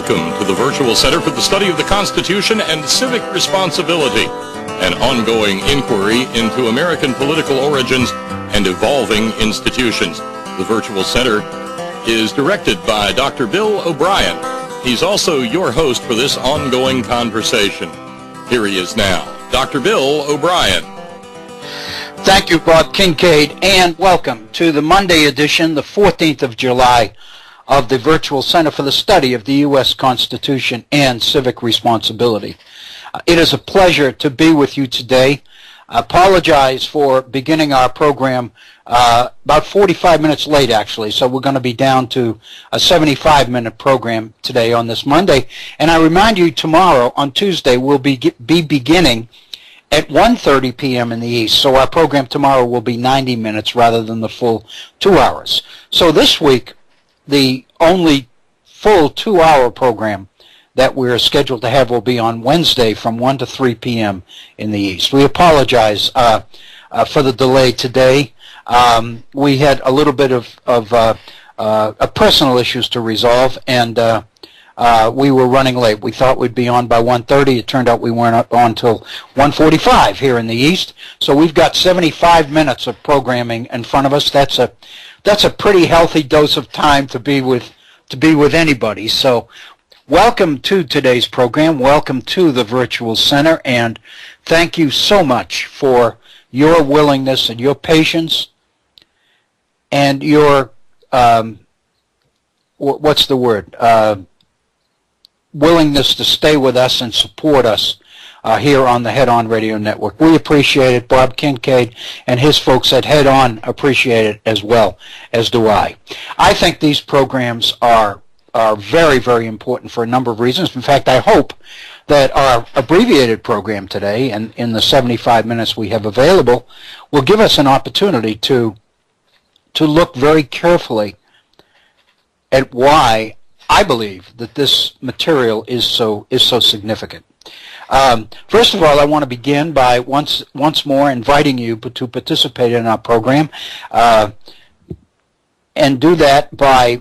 Welcome to the Virtual Center for the Study of the Constitution and Civic Responsibility, an ongoing inquiry into American political origins and evolving institutions. The Virtual Center is directed by Dr. Bill O'Brien. He's also your host for this ongoing conversation. Here he is now, Dr. Bill O'Brien. Thank you, Bob Kincaid, and welcome to the Monday edition, the 14th of July, of the Virtual Center for the Study of the U.S. Constitution and Civic Responsibility. It is a pleasure to be with you today. I apologize for beginning our program about 45 minutes late, actually, so we're going to be down to a 75-minute program today on this Monday. And I remind you, tomorrow, on Tuesday, we'll be beginning at 1:30 p.m. in the East, so our program tomorrow will be 90 minutes rather than the full 2 hours. So this week, the only full 2-hour program that we're scheduled to have will be on Wednesday from 1 to 3 p.m. in the East. We apologize for the delay today. We had a little bit of personal issues to resolve, and we were running late. We thought we'd be on by 1:30. It turned out we weren't on until 1:45 here in the East. So we've got 75 minutes of programming in front of us. That's a pretty healthy dose of time to be with anybody. So welcome to today's program. Welcome to the Virtual Center, and thank you so much for your willingness and your patience and your willingness to stay with us and support us here on the Head On Radio Network. We appreciate it. Bob Kincaid and his folks at Head On appreciate it as well, as do I. I think these programs are very, very important for a number of reasons. In fact, I hope that our abbreviated program today, and in the 75 minutes we have available, will give us an opportunity to look very carefully at why I believe that this material is so significant. First of all, I want to begin by once more inviting you to participate in our program, and do that by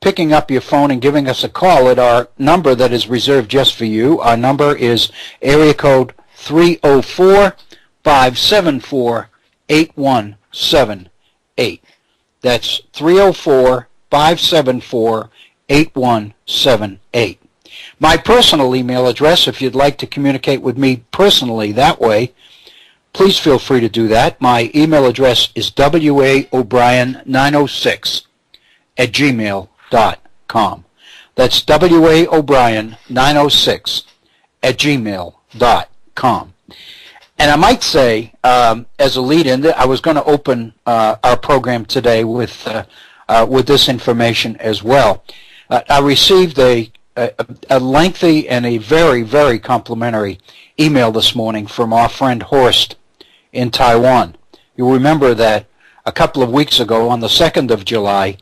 picking up your phone and giving us a call at our number that is reserved just for you. Our number is area code 304-574-8178. That's 304-574-8178. My personal email address, if you'd like to communicate with me personally that way, please feel free to do that. My email address is waobrien906@gmail.com. That's waobrien906@gmail.com. And I might say, as a lead-in, I was going to open our program today with this information as well. I received a lengthy and a very, very complimentary email this morning from our friend Horst in Taiwan. You'll remember that a couple of weeks ago, on the 2nd of July,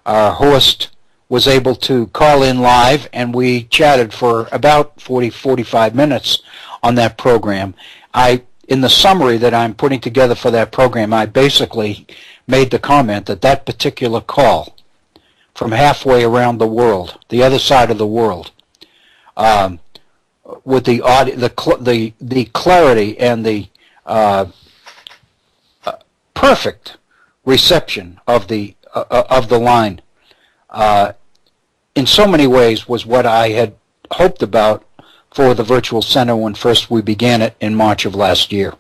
Horst was able to call in live, and we chatted for about 45 minutes on that program. In the summary that I'm putting together for that program, I basically made the comment that particular call from halfway around the world, the other side of the world, with the clarity and the perfect reception of the line, in so many ways was what I had hoped about for the Virtual Center when first we began it in March of last year.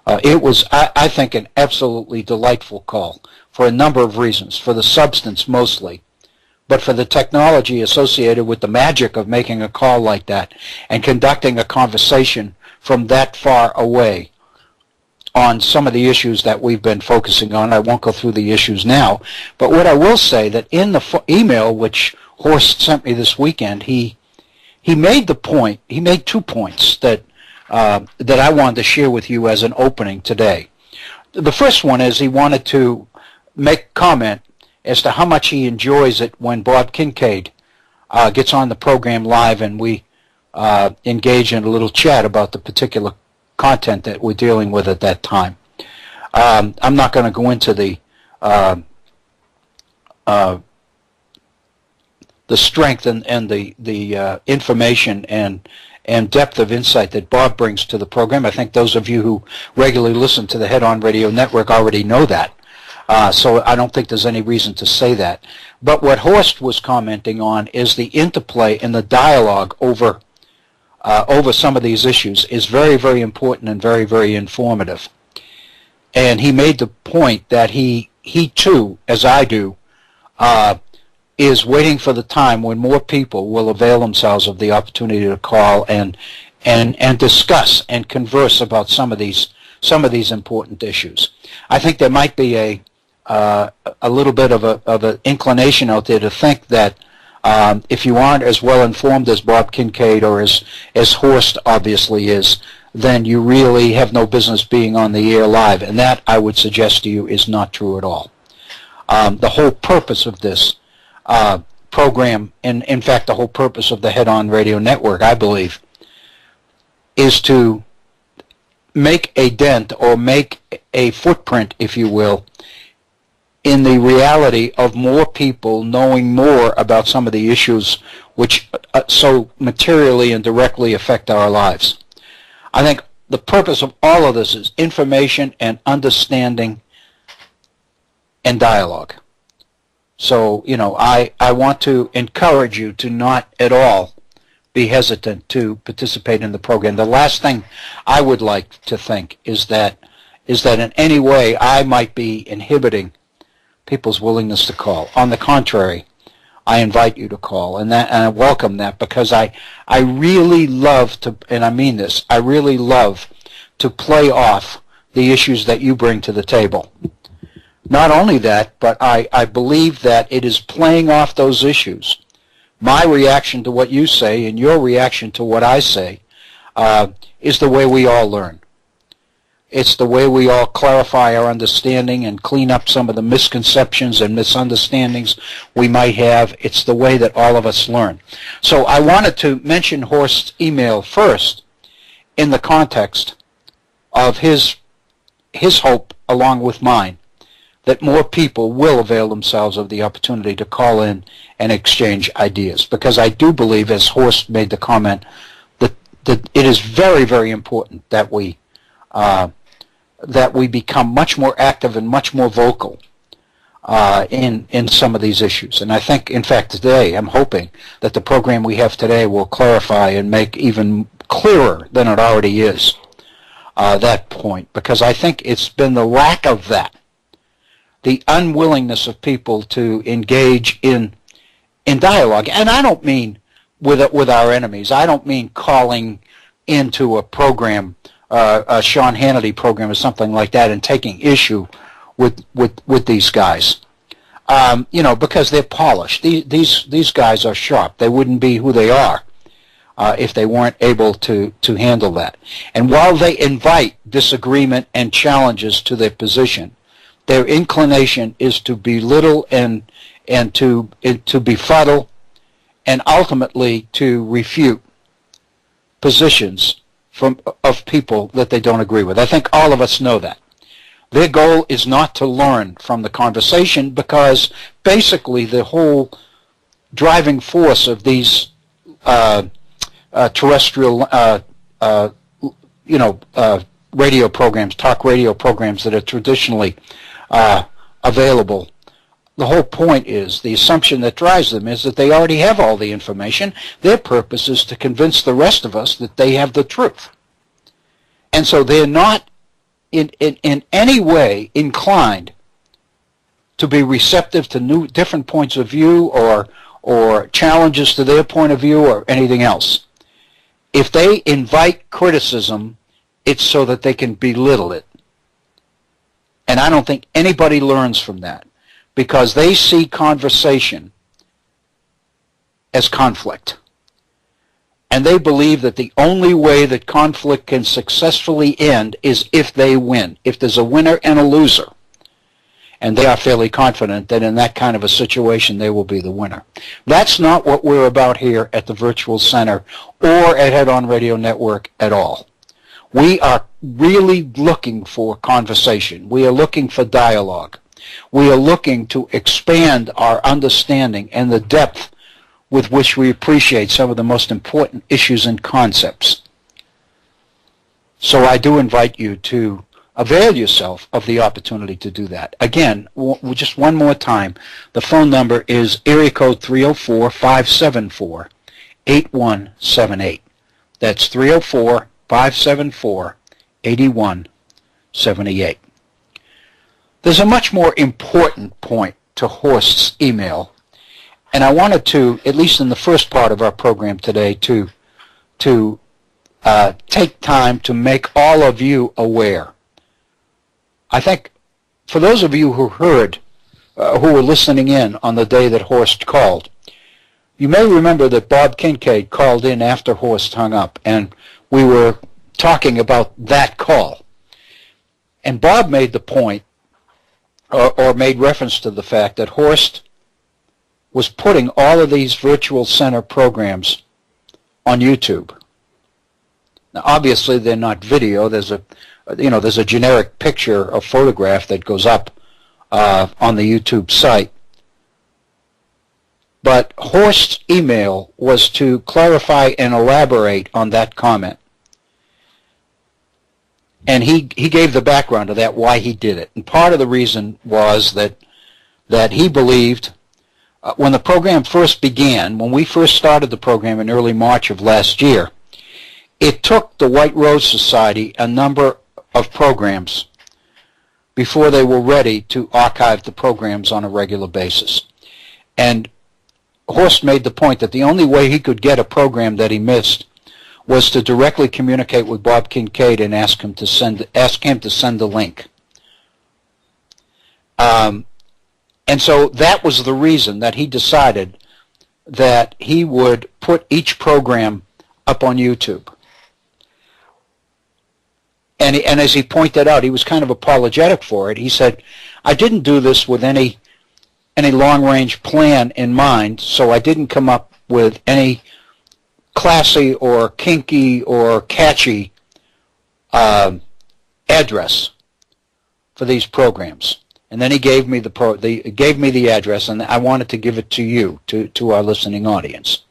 It was, I think, an absolutely delightful call for a number of reasons, for the substance mostly, but for the technology associated with the magic of making a call like that and conducting a conversation from that far away on some of the issues that we've been focusing on. I won't go through the issues now, but what I will say that in the email which Horst sent me this weekend, he made 2 points that I wanted to share with you as an opening today. The first one is he wanted to make comment as to how much he enjoys it when Bob Kincaid gets on the program live and we engage in a little chat about the particular content that we're dealing with at that time. I'm not going to go into the strength and the information and depth of insight that Bob brings to the program. I think those of you who regularly listen to the Head On Radio Network already know that. So I don't think there's any reason to say that. But what Horst was commenting on is the interplay and the dialogue over some of these issues is very, very important and very, very informative. And he made the point that he too, as I do, is waiting for the time when more people will avail themselves of the opportunity to call and discuss and converse about some of these important issues. I think there might be a little bit of an inclination out there to think that if you aren't as well informed as Bob Kincaid or as Horst obviously is, then you really have no business being on the air live, and that, I would suggest to you, is not true at all. The whole purpose of this program, and in fact the whole purpose of the Head On Radio Network, I believe, is to make a dent or make a footprint, if you will, in the reality of more people knowing more about some of the issues which so materially and directly affect our lives. I think the purpose of all of this is information and understanding and dialogue. So, I want to encourage you to not at all be hesitant to participate in the program. The last thing I would like to think is that in any way I might be inhibiting people's willingness to call. On the contrary, I invite you to call, and I welcome that, because I really love to, and I mean this, I really love to play off the issues that you bring to the table. Not only that, but I believe that it is playing off those issues. My reaction to what you say and your reaction to what I say is the way we all learn. It's the way we all clarify our understanding and clean up some of the misconceptions and misunderstandings we might have. It's the way that all of us learn. So I wanted to mention Horst's email first in the context of his hope, along with mine, that more people will avail themselves of the opportunity to call in and exchange ideas. Because I do believe, as Horst made the comment, that it is very, very important that we become much more active and much more vocal in some of these issues. And I think, in fact, today, I'm hoping that the program we have today will clarify and make even clearer than it already is that point. Because I think it's been the lack of that, the unwillingness of people to engage in dialogue. And I don't mean with our enemies. I don't mean calling into a program, a Sean Hannity program or something like that, and taking issue with these guys. Because they're polished. These guys are sharp. They wouldn't be who they are if they weren't able to handle that. And while they invite disagreement and challenges to their position, their inclination is to belittle and to befuddle and ultimately to refute positions of people that they don't agree with. I think all of us know that. Their goal is not to learn from the conversation, because basically the whole driving force of these terrestrial radio programs, talk radio programs that are traditionally available, the whole point is, the assumption that drives them is that they already have all the information. Their purpose is to convince the rest of us that they have the truth. And so they're not in any way inclined to be receptive to different points of view or challenges to their point of view or anything else. If they invite criticism, it's so that they can belittle it. And I don't think anybody learns from that, because they see conversation as conflict. And they believe that the only way that conflict can successfully end is if they win, if there's a winner and a loser. And they are fairly confident that in that kind of a situation they will be the winner. That's not what we're about here at the Virtual Center or at Head On Radio Network at all. We are really looking for conversation. We are looking for dialogue. We are looking to expand our understanding and the depth with which we appreciate some of the most important issues and concepts. So I do invite you to avail yourself of the opportunity to do that. Again, just one more time, the phone number is area code 304-574-8178. That's 304-574-8178. There's a much more important point to Horst's email, and I wanted to, at least in the first part of our program today, to take time to make all of you aware. I think for those of you who heard, who were listening in on the day that Horst called, you may remember that Bob Kincaid called in after Horst hung up, and we were talking about that call. And Bob made the point, or made reference to the fact that Horst was putting all of these virtual center programs on YouTube. Now, obviously, they're not video. There's a generic picture, a photograph that goes up on the YouTube site. But Horst's email was to clarify and elaborate on that comment. And he gave the background to that, why he did it. And part of the reason was that he believed when the program first began, when we first started the program in early March of last year, it took the White Rose Society a number of programs before they were ready to archive the programs on a regular basis. And Horst made the point that the only way he could get a program that he missed was to directly communicate with Bob Kincaid and ask him to send the link. And so that was the reason that he decided that he would put each program up on YouTube. And as he pointed out, he was kind of apologetic for it. He said, I didn't do this with any long-range plan in mind, so I didn't come up with any classy or kinky or catchy address for these programs. And then he gave me the address, and I wanted to give it to you, to our listening audience.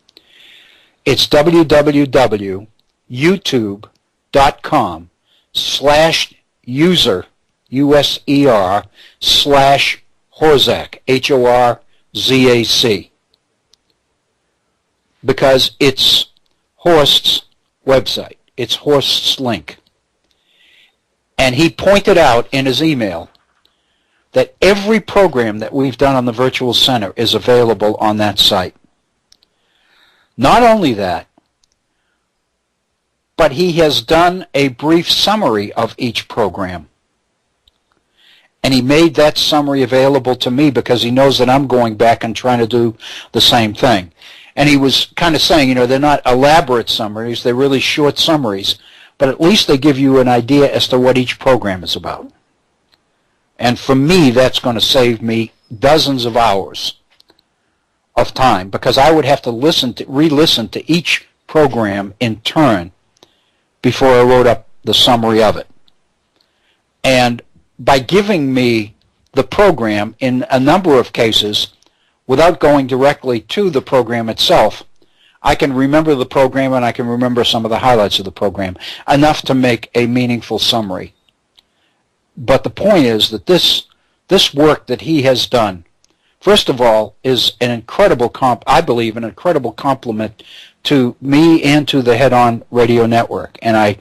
It's www.youtube.com/user, USER/Horzac, HORZAC, because it's Horst's website. It's Horst's link. And he pointed out in his email that every program that we've done on the Virtual Center is available on that site. Not only that, but he has done a brief summary of each program. And he made that summary available to me because he knows that I'm going back and trying to do the same thing. And he was kind of saying, they're not elaborate summaries, they're really short summaries, but at least they give you an idea as to what each program is about. And for me, that's going to save me dozens of hours of time, because I would have to re-listen to each program in turn before I wrote up the summary of it. And by giving me the program in a number of cases, without going directly to the program itself, I can remember the program and I can remember some of the highlights of the program, enough to make a meaningful summary. But the point is that this work that he has done, first of all, is an incredible I believe an incredible compliment to me and to the Head On Radio Network. And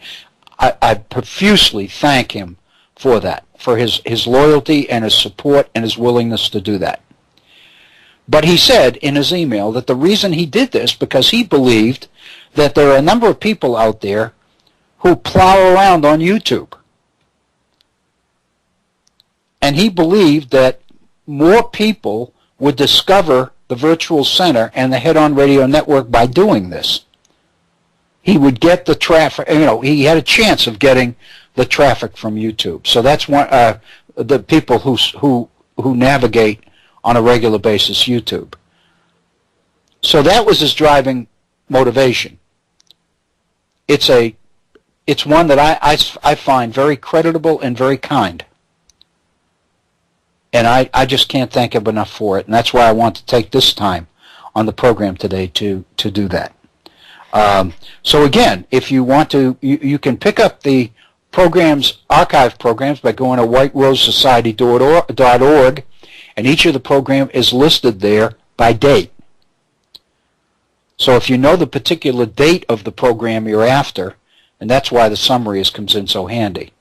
I profusely thank him for that, for his loyalty and his support and his willingness to do that. But he said in his email that the reason he did this because he believed that there are a number of people out there who plow around on YouTube. And he believed that more people would discover the Virtual Center and the Head On Radio Network by doing this. He would get the traffic, he had a chance of getting the traffic from YouTube. So that's one, the people who navigate on a regular basis YouTube. So that was his driving motivation. It's one that I find very creditable and very kind. And I just can't thank him enough for it. And that's why I want to take this time on the program today to do that. So again, if you want to, you can pick up the programs, archive programs, by going to whiterosesociety.org, and each of the program is listed there by date. So if you know the particular date of the program you're after, and that's why the summary comes in so handy.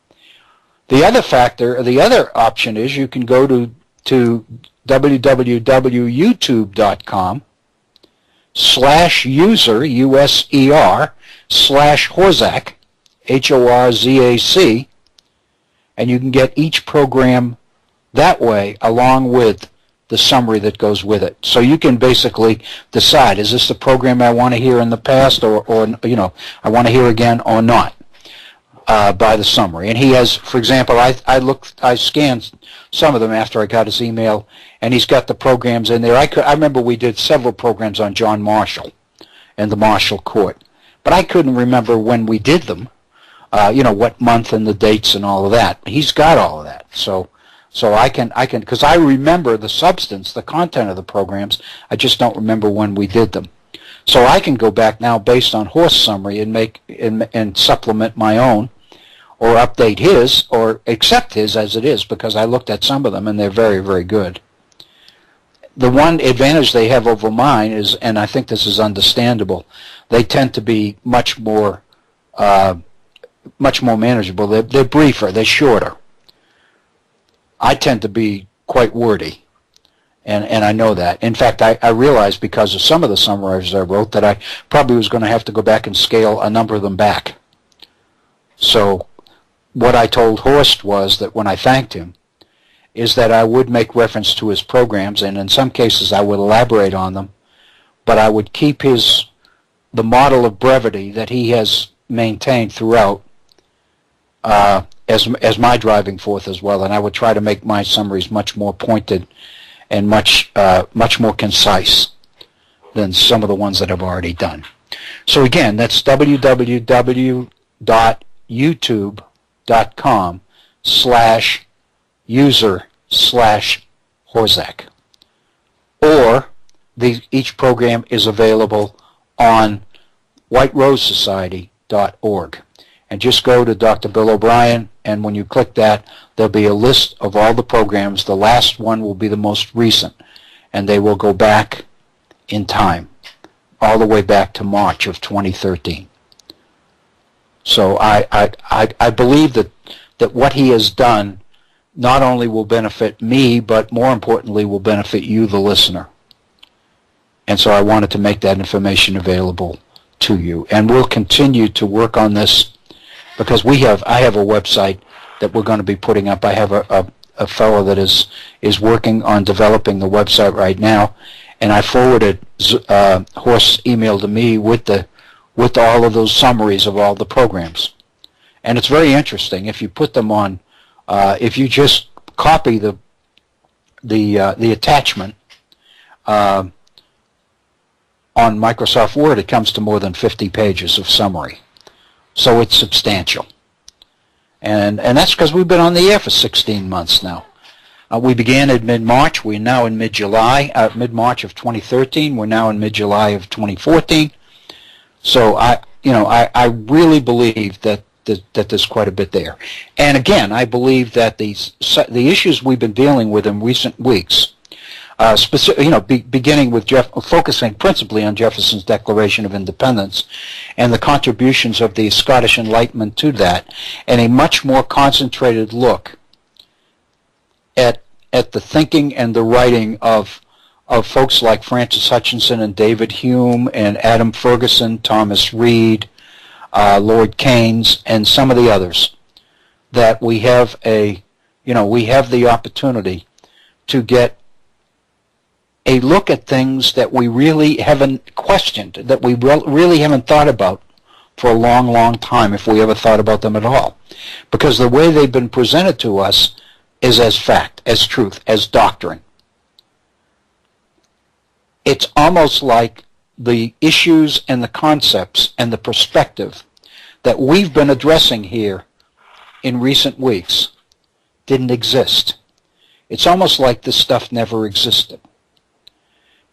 The other factor, the other option is you can go to www.youtube.com/user, U-S-E-R, /Horzac, Horzac, and you can get each program that way along with the summary that goes with it. So you can basically decide, is this the program I want to hear in the past, or I want to hear again or not, by the summary. And he has, for example, I scanned some of them after I got his email, and he's got the programs in there. I remember we did several programs on John Marshall and the Marshall Court, but I couldn't remember when we did them, what month and the dates and all of that. He's got all of that, so I can, because I remember the substance, the content of the programs. I just don't remember when we did them. So I can go back now based on Horst's summary and make and supplement my own, or update his, or accept his as it is, because I looked at some of them and they're very, very good. The one advantage they have over mine is, and I think this is understandable, they tend to be much more manageable. They're briefer, they're shorter. I tend to be quite wordy, and I know that. In fact, I realized because of some of the summaries I wrote that I probably was going to have to go back and scale a number of them back. So what I told Horst was that when I thanked him, is that I would make reference to his programs, and in some cases I would elaborate on them, but I would keep the model of brevity that he has maintained throughout as my driving force as well, and I would try to make my summaries much more pointed and much more concise than some of the ones that I've already done. So again, that's www.youtube.com/user/Horzac, or each program is available on whiterosesociety.org. And just go to Dr. Bill O'Brien, and when you click that, there'll be a list of all the programs. The last one will be the most recent, and they will go back in time, all the way back to March of 2013. So I believe that what he has done not only will benefit me, but more importantly will benefit you, the listener. And so I wanted to make that information available to you. And we'll continue to work on this, because I have a website that we're going to be putting up. I have a fellow that is working on developing the website right now, and I forwarded Horst's email to me with all of those summaries of all the programs. And it's very interesting if you put them on. If you just copy the attachment on Microsoft Word, it comes to more than 50 pages of summary. So it's substantial. And that's because we've been on the air for 16 months now. We began in mid-March. We're now in mid-July, mid-March of 2013. We're now in mid-July of 2014. So I really believe that there's quite a bit there. And again, I believe that the issues we've been dealing with in recent weeks, beginning with focusing principally on Jefferson's Declaration of Independence and the contributions of the Scottish Enlightenment to that, and a much more concentrated look at the thinking and the writing of folks like Francis Hutchinson and David Hume and Adam Ferguson, Thomas Reed, Lord Keynes, and some of the others, that we have the opportunity to get a look at things that we really haven't questioned, that we really haven't thought about for a long, long time, if we ever thought about them at all. Because the way they've been presented to us is as fact, as truth, as doctrine. It's almost like the issues and the concepts and the perspective that we've been addressing here in recent weeks didn't exist. It's almost like this stuff never existed.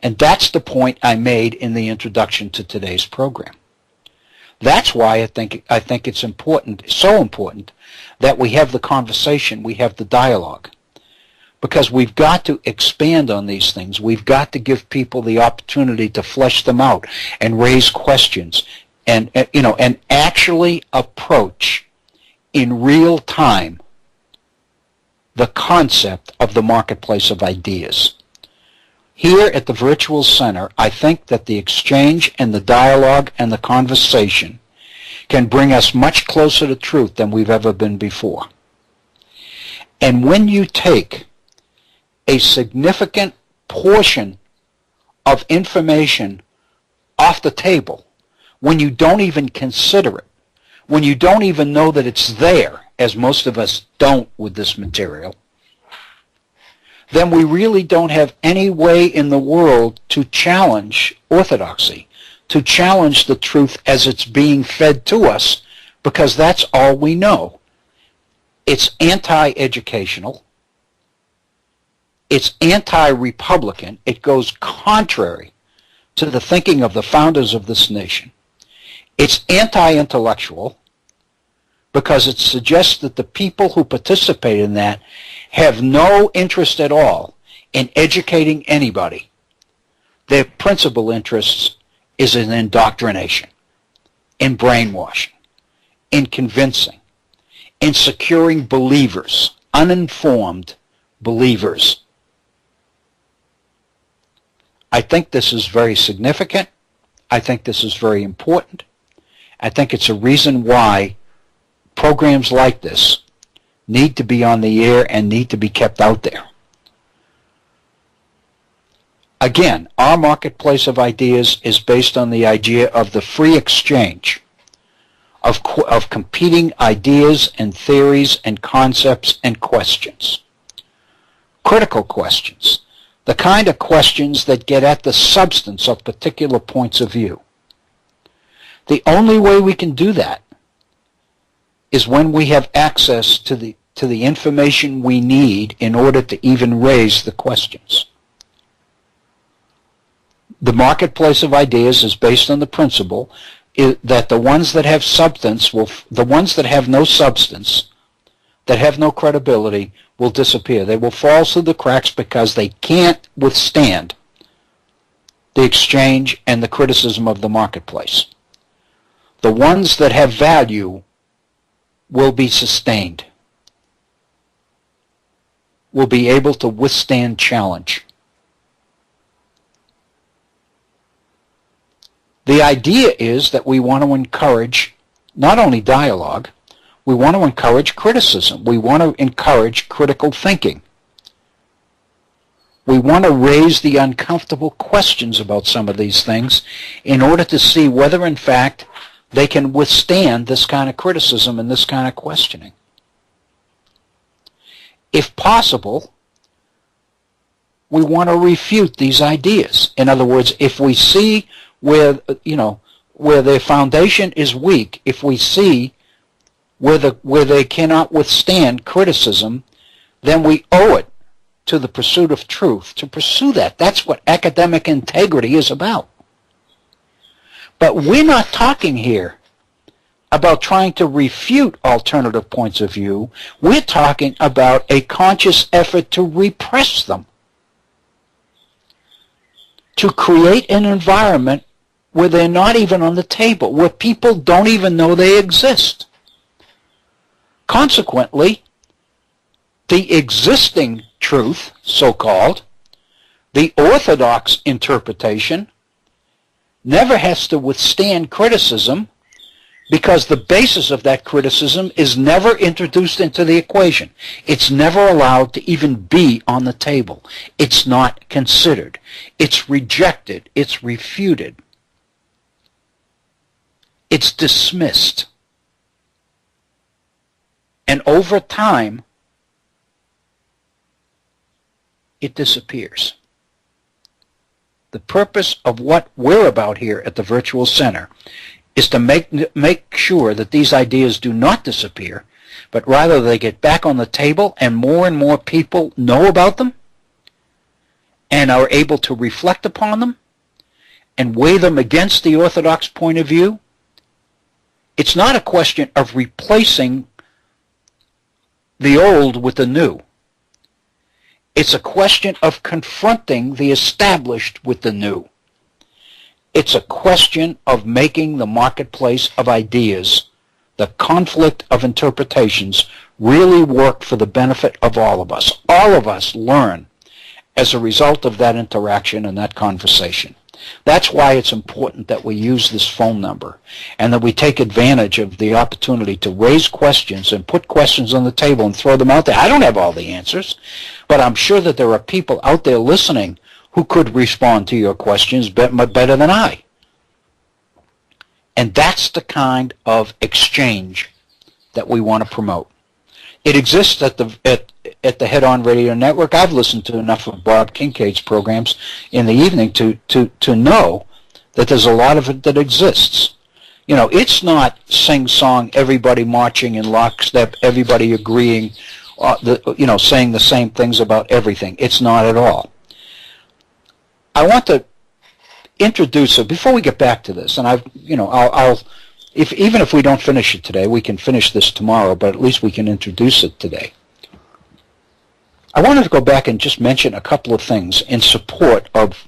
And that's the point I made in the introduction to today's program. That's why I think it's important, so important, that we have the conversation, we have the dialogue. Because we've got to expand on these things. We've got to give people the opportunity to flesh them out and raise questions and actually approach in real time the concept of the marketplace of ideas. Here at the Virtual Center, I think that the exchange and the dialogue and the conversation can bring us much closer to truth than we've ever been before. And when you take a significant portion of information off the table, when you don't even consider it, when you don't even know that it's there, as most of us don't with this material, then we really don't have any way in the world to challenge orthodoxy, to challenge the truth as it's being fed to us, because that's all we know. It's anti-educational. It's anti-Republican. It goes contrary to the thinking of the founders of this nation. It's anti-intellectual because it suggests that the people who participate in that have no interest at all in educating anybody. Their principal interest is in indoctrination, in brainwashing, in convincing, in securing believers, uninformed believers. I think this is very significant. I think this is very important. I think it's a reason why programs like this need to be on the air and need to be kept out there. Again, our marketplace of ideas is based on the idea of the free exchange of competing ideas and theories and concepts and questions. Critical questions. The kind of questions that get at the substance of particular points of view. The only way we can do that is when we have access to the information we need in order to even raise the questions. The marketplace of ideas is based on the principle that the ones that have substance the ones that have no substance, that have no credibility, will disappear. They will fall through the cracks because they can't withstand the exchange and the criticism of the marketplace. The ones that have value will be sustained, will be able to withstand challenge. The idea is that we want to encourage not only dialogue, we want to encourage criticism. We want to encourage critical thinking. We want to raise the uncomfortable questions about some of these things in order to see whether, in fact, they can withstand this kind of criticism and this kind of questioning. If possible, we want to refute these ideas. In other words, if we see where their foundation is weak, if we see where they cannot withstand criticism, then we owe it to the pursuit of truth to pursue that. That's what academic integrity is about. But we're not talking here about trying to refute alternative points of view. We're talking about a conscious effort to repress them, to create an environment where they're not even on the table, where people don't even know they exist. Consequently, the existing truth, so-called, the orthodox interpretation, never has to withstand criticism because the basis of that criticism is never introduced into the equation. It's never allowed to even be on the table. It's not considered. It's rejected. It's refuted. It's dismissed. And over time, it disappears. The purpose of what we're about here at the Virtual Center is to make sure that these ideas do not disappear, but rather they get back on the table and more people know about them, and are able to reflect upon them and weigh them against the orthodox point of view, it's not a question of replacing the old with the new. It's a question of confronting the established with the new. It's a question of making the marketplace of ideas, the conflict of interpretations, really work for the benefit of all of us. All of us learn as a result of that interaction and that conversation. That's why it's important that we use this phone number and that we take advantage of the opportunity to raise questions and put questions on the table and throw them out there. I don't have all the answers, but I'm sure that there are people out there listening who could respond to your questions better than I. And that's the kind of exchange that we want to promote. It exists at the Head On Radio Network. I've listened to enough of Bob Kincaid's programs in the evening to know that there's a lot of it that exists. You know, it's not sing-song, everybody marching in lockstep, everybody agreeing, saying the same things about everything. It's not at all. I want to introduce it before we get back to this, and even if we don't finish it today, we can finish this tomorrow, but at least we can introduce it today. I wanted to go back and just mention a couple of things in support of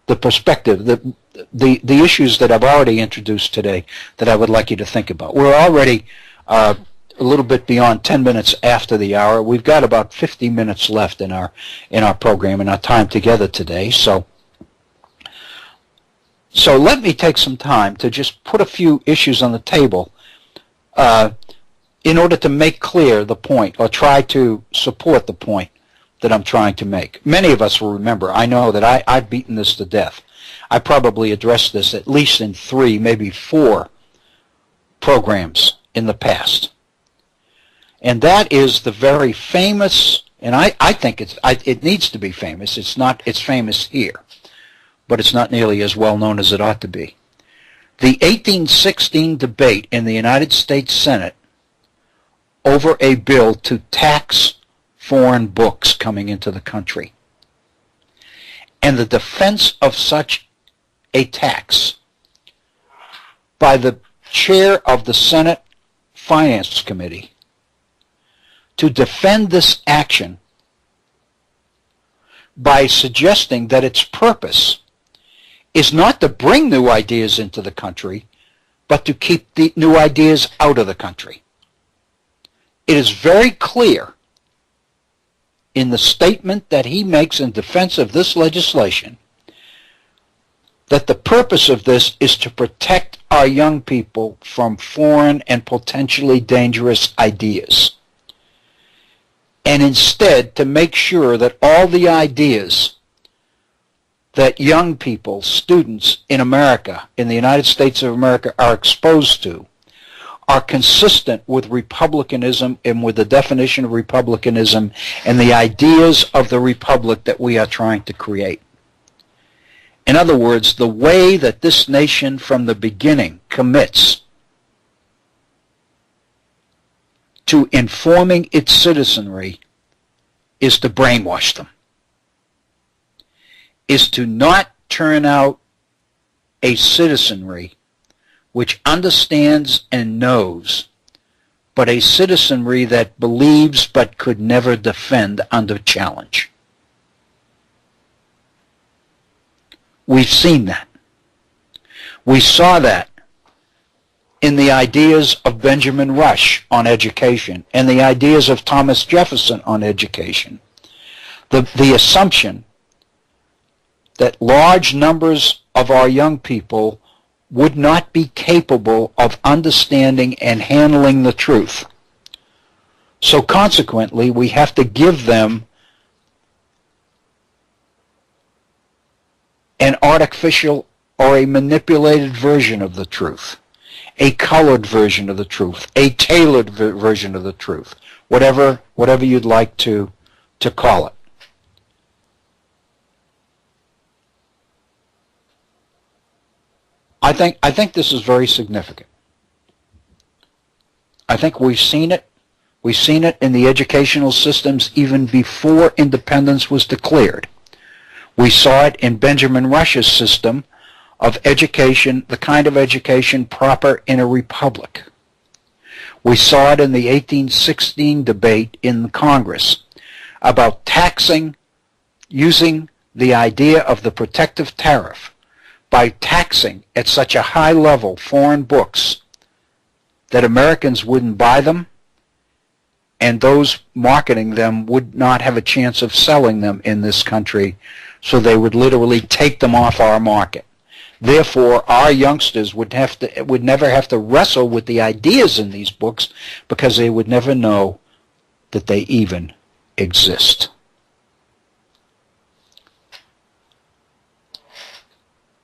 the perspective, the issues that I've already introduced today that I would like you to think about. We're already a little bit beyond 10 minutes after the hour. We've got about 50 minutes left in our program and our time together today. So let me take some time to just put a few issues on the table in order to make clear the point or try to support the point that I'm trying to make. Many of us will remember. I know that I've beaten this to death. I probably addressed this at least in 3, maybe 4 programs in the past. And that is the very famous, and I think it needs to be famous. It's famous here, but it's not nearly as well known as it ought to be. The 1816 debate in the United States Senate over a bill to tax foreign books coming into the country, and the defense of such a tax by the chair of the Senate Finance Committee to defend this action by suggesting that its purpose is not to bring new ideas into the country, but to keep the new ideas out of the country. It is very clear in the statement that he makes in defense of this legislation that the purpose of this is to protect our young people from foreign and potentially dangerous ideas, and instead to make sure that all the ideas that young people, students in America, in the United States of America, are exposed to are consistent with republicanism and with the definition of republicanism and the ideas of the republic that we are trying to create. In other words, the way that this nation from the beginning commits to informing its citizenry is to brainwash them, is to not turn out a citizenry which understands and knows, but a citizenry that believes but could never defend under challenge. We've seen that. We saw that in the ideas of Benjamin Rush on education and the ideas of Thomas Jefferson on education. The assumption that large numbers of our young people would not be capable of understanding and handling the truth. So consequently, we have to give them an artificial or a manipulated version of the truth, a colored version of the truth, a tailored version of the truth, whatever you'd like to call it. I think this is very significant. I think we've seen it. We've seen it in the educational systems even before independence was declared. We saw it in Benjamin Rush's system of education, the kind of education proper in a republic. We saw it in the 1816 debate in Congress about taxing, using the idea of the protective tariff by taxing at such a high level foreign books that Americans wouldn't buy them, and those marketing them would not have a chance of selling them in this country, so they would literally take them off our market. Therefore, our youngsters would never have to wrestle with the ideas in these books because they would never know that they even exist.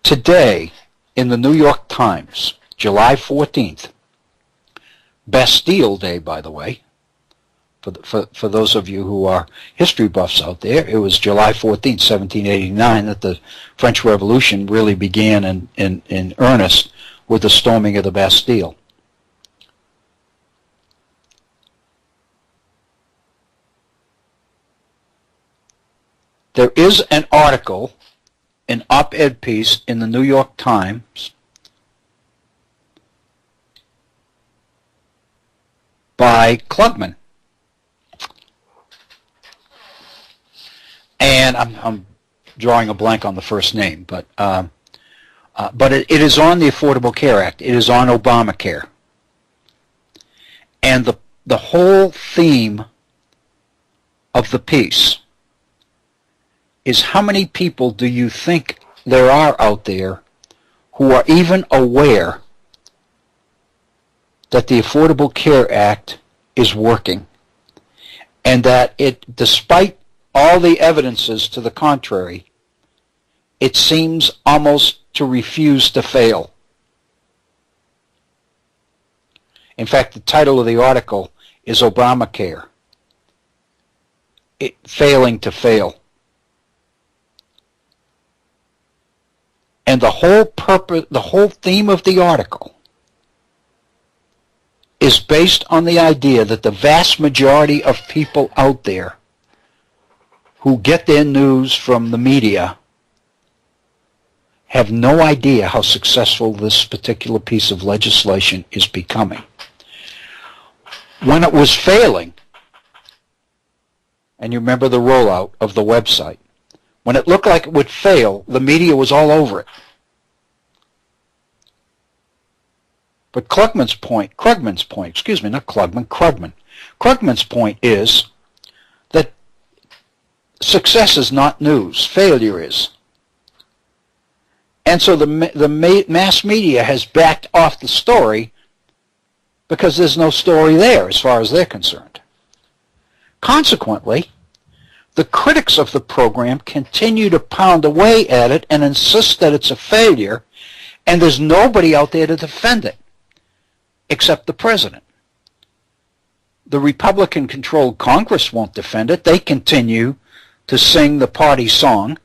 Today, in the New York Times, July 14th, Bastille Day, by the way, for those of you who are history buffs out there, it was July 14th, 1789, that the French Revolution really began in earnest with the storming of the Bastille. There is an article, an op-ed piece in the New York Times by Krugman. And I'm drawing a blank on the first name, but it is on the Affordable Care Act. It is on Obamacare. And the whole theme of the piece is, how many people do you think there are out there who are even aware that the Affordable Care Act is working, and that it, despite all the evidences to the contrary, it seems almost to refuse to fail? In fact, the title of the article is Obamacare, Failing to Fail. And the whole theme of the article is based on the idea that the vast majority of people out there who get their news from the media have no idea how successful this particular piece of legislation is becoming. When it was failing, and you remember the rollout of the website, when it looked like it would fail, the media was all over it. But Krugman's point is that success is not news, failure is. And so the mass media has backed off the story because there's no story there as far as they're concerned. Consequently, the critics of the program continue to pound away at it and insist that it's a failure, and there's nobody out there to defend it except the president. The Republican-controlled Congress won't defend it. They continue to sing the party song,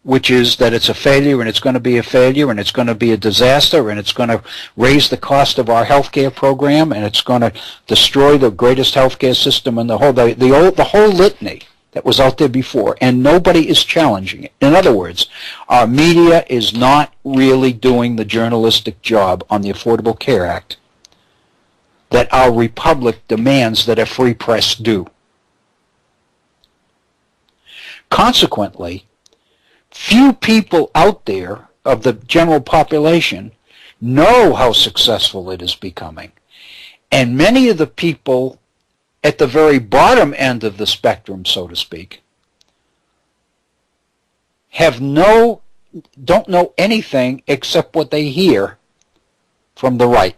which is that it's a failure, and it's going to be a failure, and it's going to be a disaster, and it's going to raise the cost of our health care program, and it's going to destroy the greatest health care system in the whole litany that was out there before, and nobody is challenging it. In other words, our media is not really doing the journalistic job on the Affordable Care Act that our republic demands that a free press do. Consequently, few people out there of the general population know how successful it is becoming, and many of the people at the very bottom end of the spectrum, so to speak, don't know anything except what they hear from the right,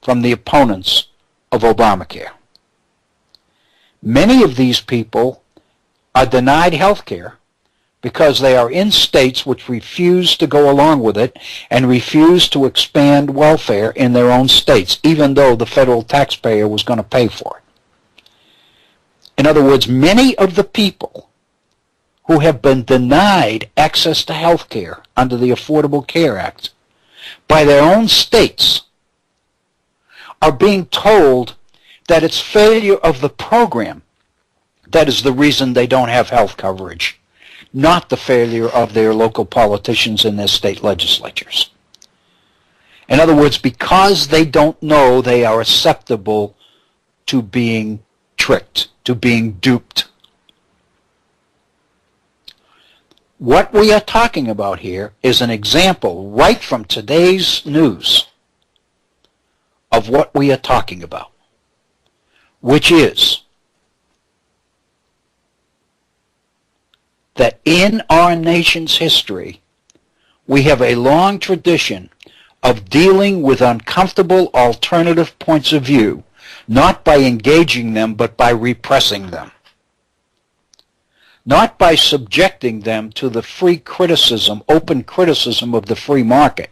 from the opponents of Obamacare. Many of these people are denied health care because they are in states which refuse to go along with it and refuse to expand welfare in their own states, even though the federal taxpayer was going to pay for it. In other words, many of the people who have been denied access to health care under the Affordable Care Act by their own states are being told that it's failure of the program that is the reason they don't have health coverage, not the failure of their local politicians and their state legislatures. In other words, because they don't know, they are susceptible to being tricked, to being duped. What we are talking about here is an example right from today's news of what we are talking about, which is that in our nation's history, we have a long tradition of dealing with uncomfortable alternative points of view, not by engaging them, but by repressing them. Not by subjecting them to the free criticism, open criticism of the free market,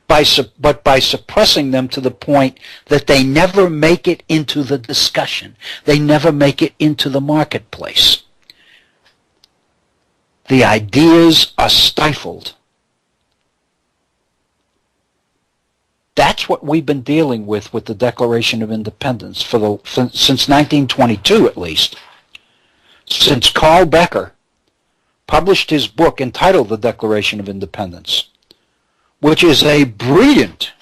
but by suppressing them to the point that they never make it into the discussion. They never make it into the marketplace. The ideas are stifled. That's what we've been dealing with the Declaration of Independence since 1922 at least. Since Carl Becker published his book entitled The Declaration of Independence, which is a brilliant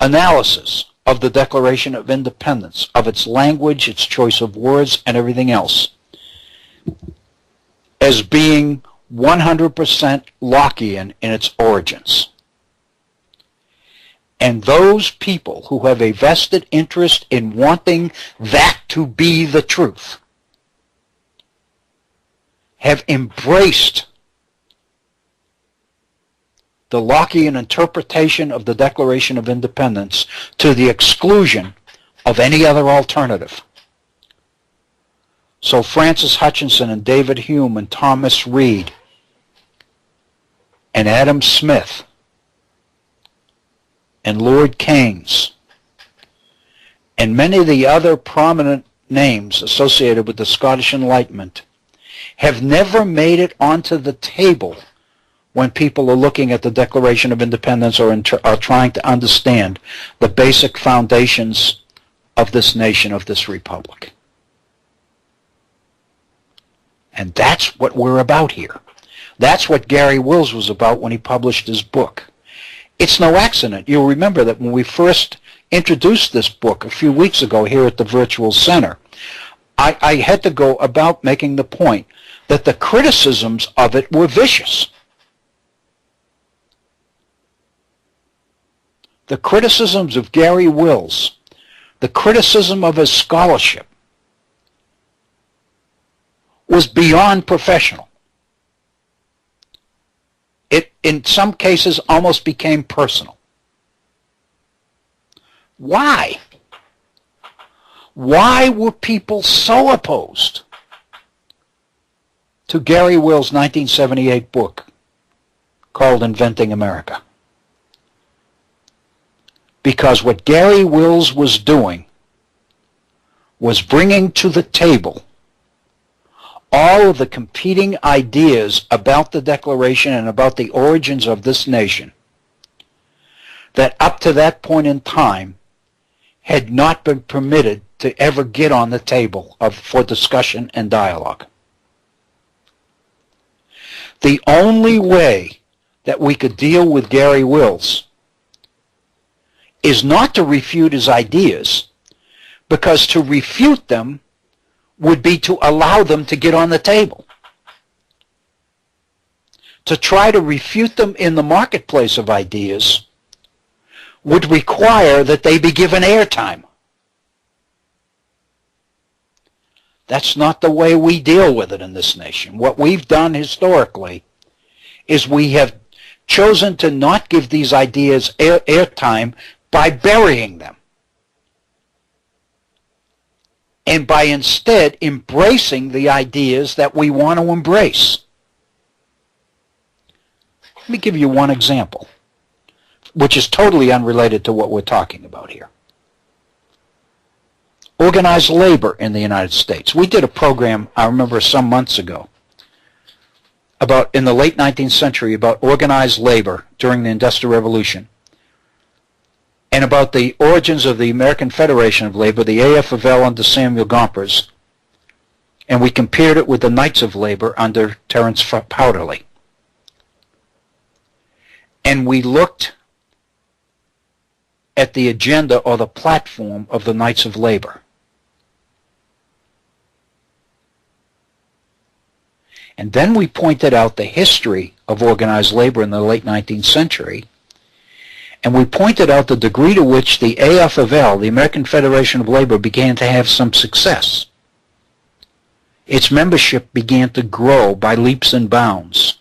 analysis of the Declaration of Independence, of its language, its choice of words, and everything else, as being 100% Lockean in its origins. And those people who have a vested interest in wanting that to be the truth have embraced the Lockean interpretation of the Declaration of Independence to the exclusion of any other alternative. So Francis Hutchinson and David Hume and Thomas Reed and Adam Smith and Lord Keynes and many of the other prominent names associated with the Scottish Enlightenment have never made it onto the table when people are looking at the Declaration of Independence or are trying to understand the basic foundations of this nation, of this republic. And that's what we're about here. That's what Gary Wills was about when he published his book. It's no accident. You'll remember that when we first introduced this book a few weeks ago here at the Virtual Center, I had to go about making the point that the criticisms of it were vicious. The criticisms of Gary Wills, the criticism of his scholarship, was beyond professional. It, in some cases, almost became personal. Why? Why were people so opposed to Gary Wills' 1978 book called Inventing America? Because what Gary Wills was doing was bringing to the table all of the competing ideas about the Declaration and about the origins of this nation that up to that point in time had not been permitted to ever get on the table for discussion and dialogue. The only way that we could deal with Gary Wills is not to refute his ideas, because to refute them would be to allow them to get on the table. To try to refute them in the marketplace of ideas would require that they be given airtime. That's not the way we deal with it in this nation. What we've done historically is we have chosen to not give these ideas airtime by burying them, and by instead embracing the ideas that we want to embrace. Let me give you one example, which is totally unrelated to what we're talking about here. Organized labor in the United States. We did a program, I remember some months ago, about in the late 19th century about organized labor during the Industrial Revolution, and about the origins of the American Federation of Labor, the AFL under Samuel Gompers, And we compared it with the Knights of Labor under Terence Powderly. And we looked at the agenda or the platform of the Knights of Labor. And then we pointed out the history of organized labor in the late 19th century, and we pointed out the degree to which the AFL, the American Federation of Labor, began to have some success. Its membership began to grow by leaps and bounds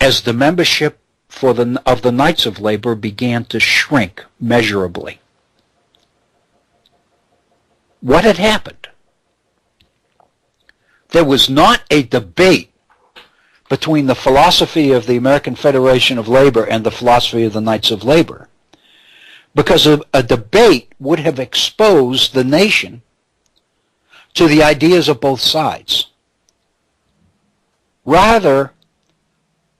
as the membership of the Knights of Labor began to shrink measurably. What had happened? There was not a debate between the philosophy of the American Federation of Labor and the philosophy of the Knights of Labor, because a debate would have exposed the nation to the ideas of both sides. Rather,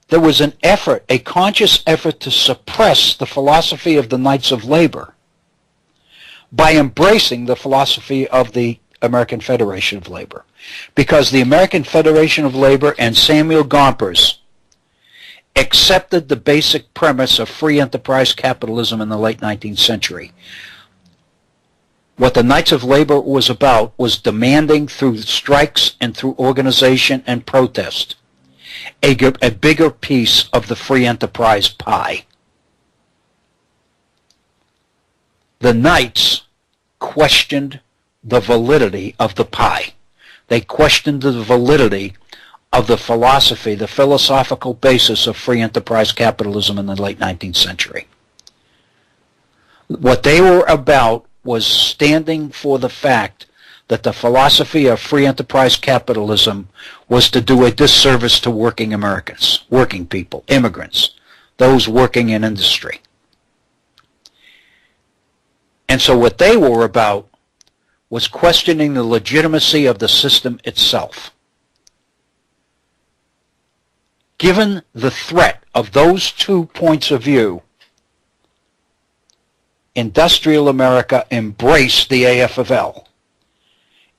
there was an effort, a conscious effort to suppress the philosophy of the Knights of Labor by embracing the philosophy of the American Federation of Labor, because the American Federation of Labor and Samuel Gompers accepted the basic premise of free enterprise capitalism in the late 19th century. What the Knights of Labor was about was demanding through strikes and through organization and protest a bigger piece of the free enterprise pie. The Knights questioned the validity of the pie. They questioned the validity of the philosophy, the philosophical basis of free enterprise capitalism in the late 19th century. What they were about was standing for the fact that the philosophy of free enterprise capitalism was to do a disservice to working Americans, working people, immigrants, those working in industry. And so what they were about was questioning the legitimacy of the system itself. Given the threat of those 2 points of view, industrial America embraced the AFL.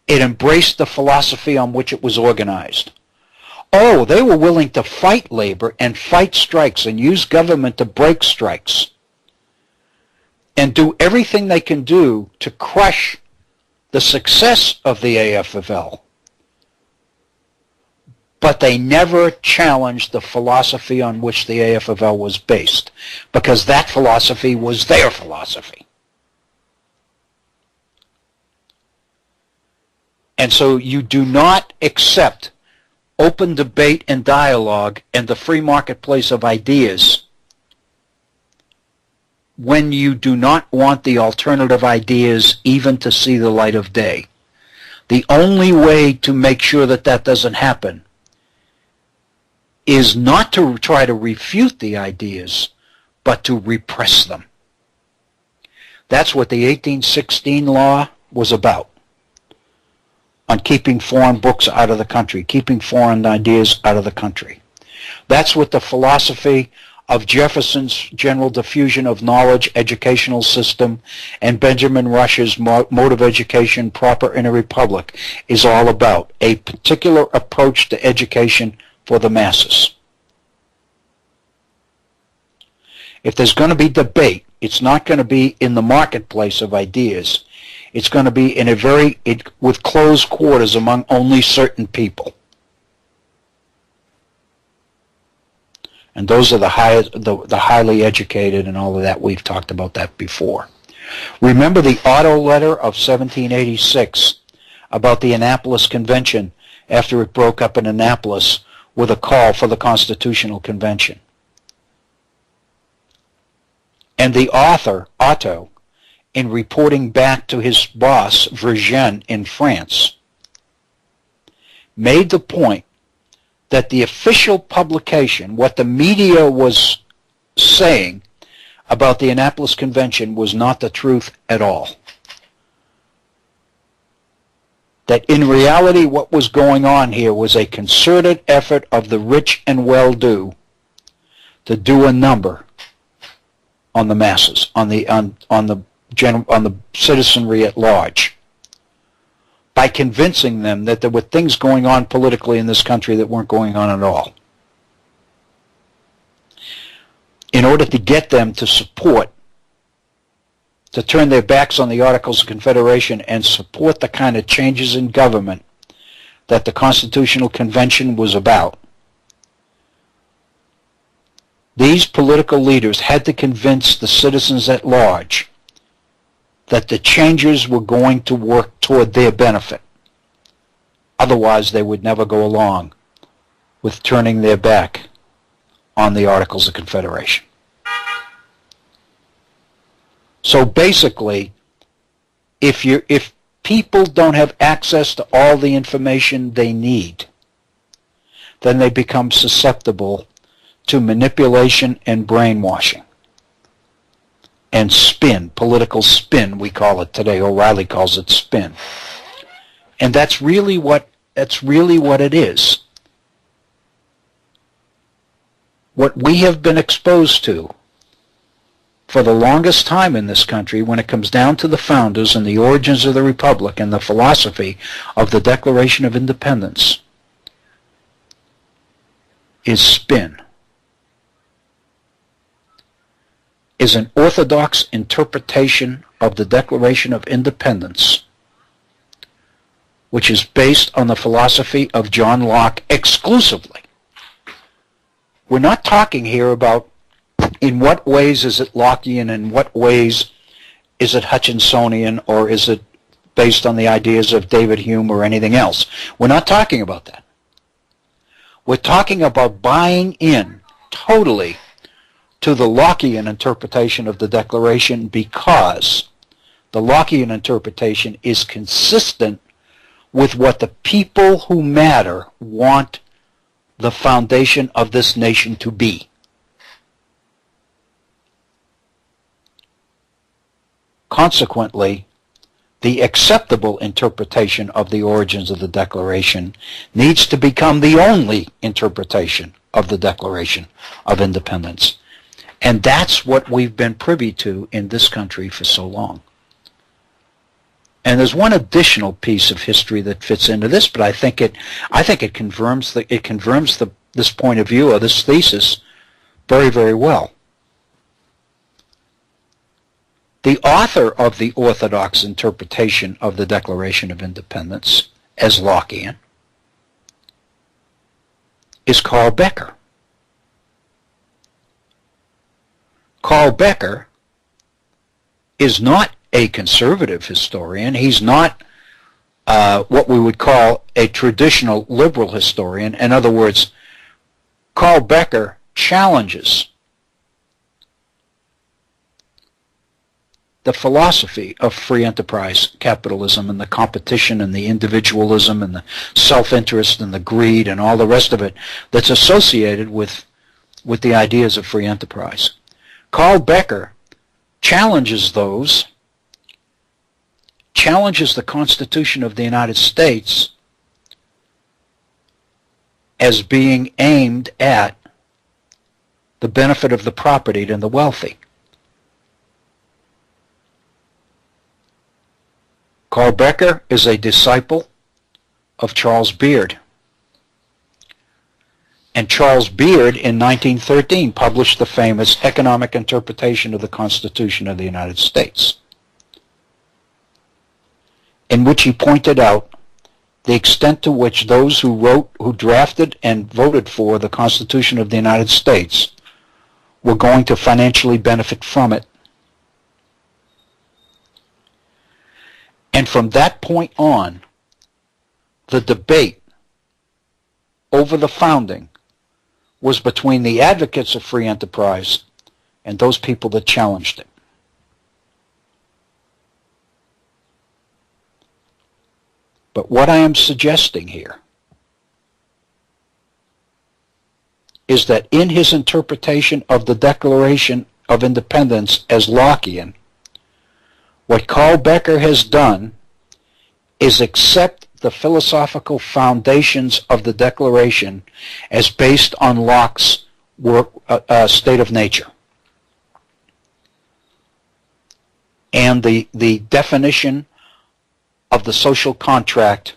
It embraced the philosophy on which it was organized. Oh, they were willing to fight labor and fight strikes and use government to break strikes and do everything they can do to crush the success of the AFL. But they never challenged the philosophy on which the AFL was based, because that philosophy was their philosophy. And so you do not accept open debate and dialogue and the free marketplace of ideas when you do not want the alternative ideas even to see the light of day. The only way to make sure that that doesn't happen is not to try to refute the ideas, but to repress them. That's what the 1816 law was about, on keeping foreign books out of the country, keeping foreign ideas out of the country. That's what the philosophy of Jefferson's general diffusion of knowledge educational system and Benjamin Rush's mode of education proper in a republic is all about, a particular approach to education for the masses. If there's going to be debate, it's not going to be in the marketplace of ideas. It's going to be in with closed quarters among only certain people. And those are the highly educated and all of that. We've talked about that before. Remember the Otto letter of 1786 about the Annapolis Convention after it broke up in Annapolis with a call for the Constitutional Convention. And the author, Otto, in reporting back to his boss, Vergennes, in France, made the point that the official publication, what the media was saying about the Annapolis Convention, was not the truth at all. That in reality what was going on here was a concerted effort of the rich and well-to-do to do a number on the masses, on the citizenry at large. by convincing them that there were things going on politically in this country that weren't going on at all, in order to get them to turn their backs on the Articles of Confederation and support the kind of changes in government that the Constitutional Convention was about. These political leaders had to convince the citizens at large that the changes were going to work toward their benefit. Otherwise, they would never go along with turning their back on the Articles of Confederation. So basically, if people don't have access to all the information they need, then they become susceptible to manipulation and brainwashing and spin, political spin we call it today. O'Reilly calls it spin. And that's really what it is. What we have been exposed to for the longest time in this country, when it comes down to the founders and the origins of the Republic and the philosophy of the Declaration of Independence, is spin, is an orthodox interpretation of the Declaration of Independence, which is based on the philosophy of John Locke exclusively. We're not talking here about in what ways is it Lockean, in what ways is it Hutchinsonian, or is it based on the ideas of David Hume or anything else. We're not talking about that. We're talking about buying in totally to the Lockean interpretation of the Declaration, because the Lockean interpretation is consistent with what the people who matter want the foundation of this nation to be. Consequently, the acceptable interpretation of the origins of the Declaration needs to become the only interpretation of the Declaration of Independence. And that's what we've been privy to in this country for so long. And there's one additional piece of history that fits into this, but I think it confirms this point of view or this thesis very, very well. The author of the orthodox interpretation of the Declaration of Independence as Lockean is Carl Becker. Carl Becker is not a conservative historian. He's not what we would call a traditional liberal historian. In other words, Carl Becker challenges the philosophy of free enterprise capitalism and the competition and the individualism and the self-interest and the greed and all the rest of it that's associated with the ideas of free enterprise. Carl Becker challenges the Constitution of the United States as being aimed at the benefit of the propertied and the wealthy. Carl Becker is a disciple of Charles Beard. And Charles Beard in 1913 published the famous Economic Interpretation of the Constitution of the United States, in which he pointed out the extent to which those who drafted and voted for the Constitution of the United States were going to financially benefit from it. And from that point on, the debate over the founding was between the advocates of free enterprise and those people that challenged it. But what I am suggesting here is that in his interpretation of the Declaration of Independence as Lockean, what Carl Becker has done is accept the philosophical foundations of the Declaration as based on Locke's state of nature. And the definition of the social contract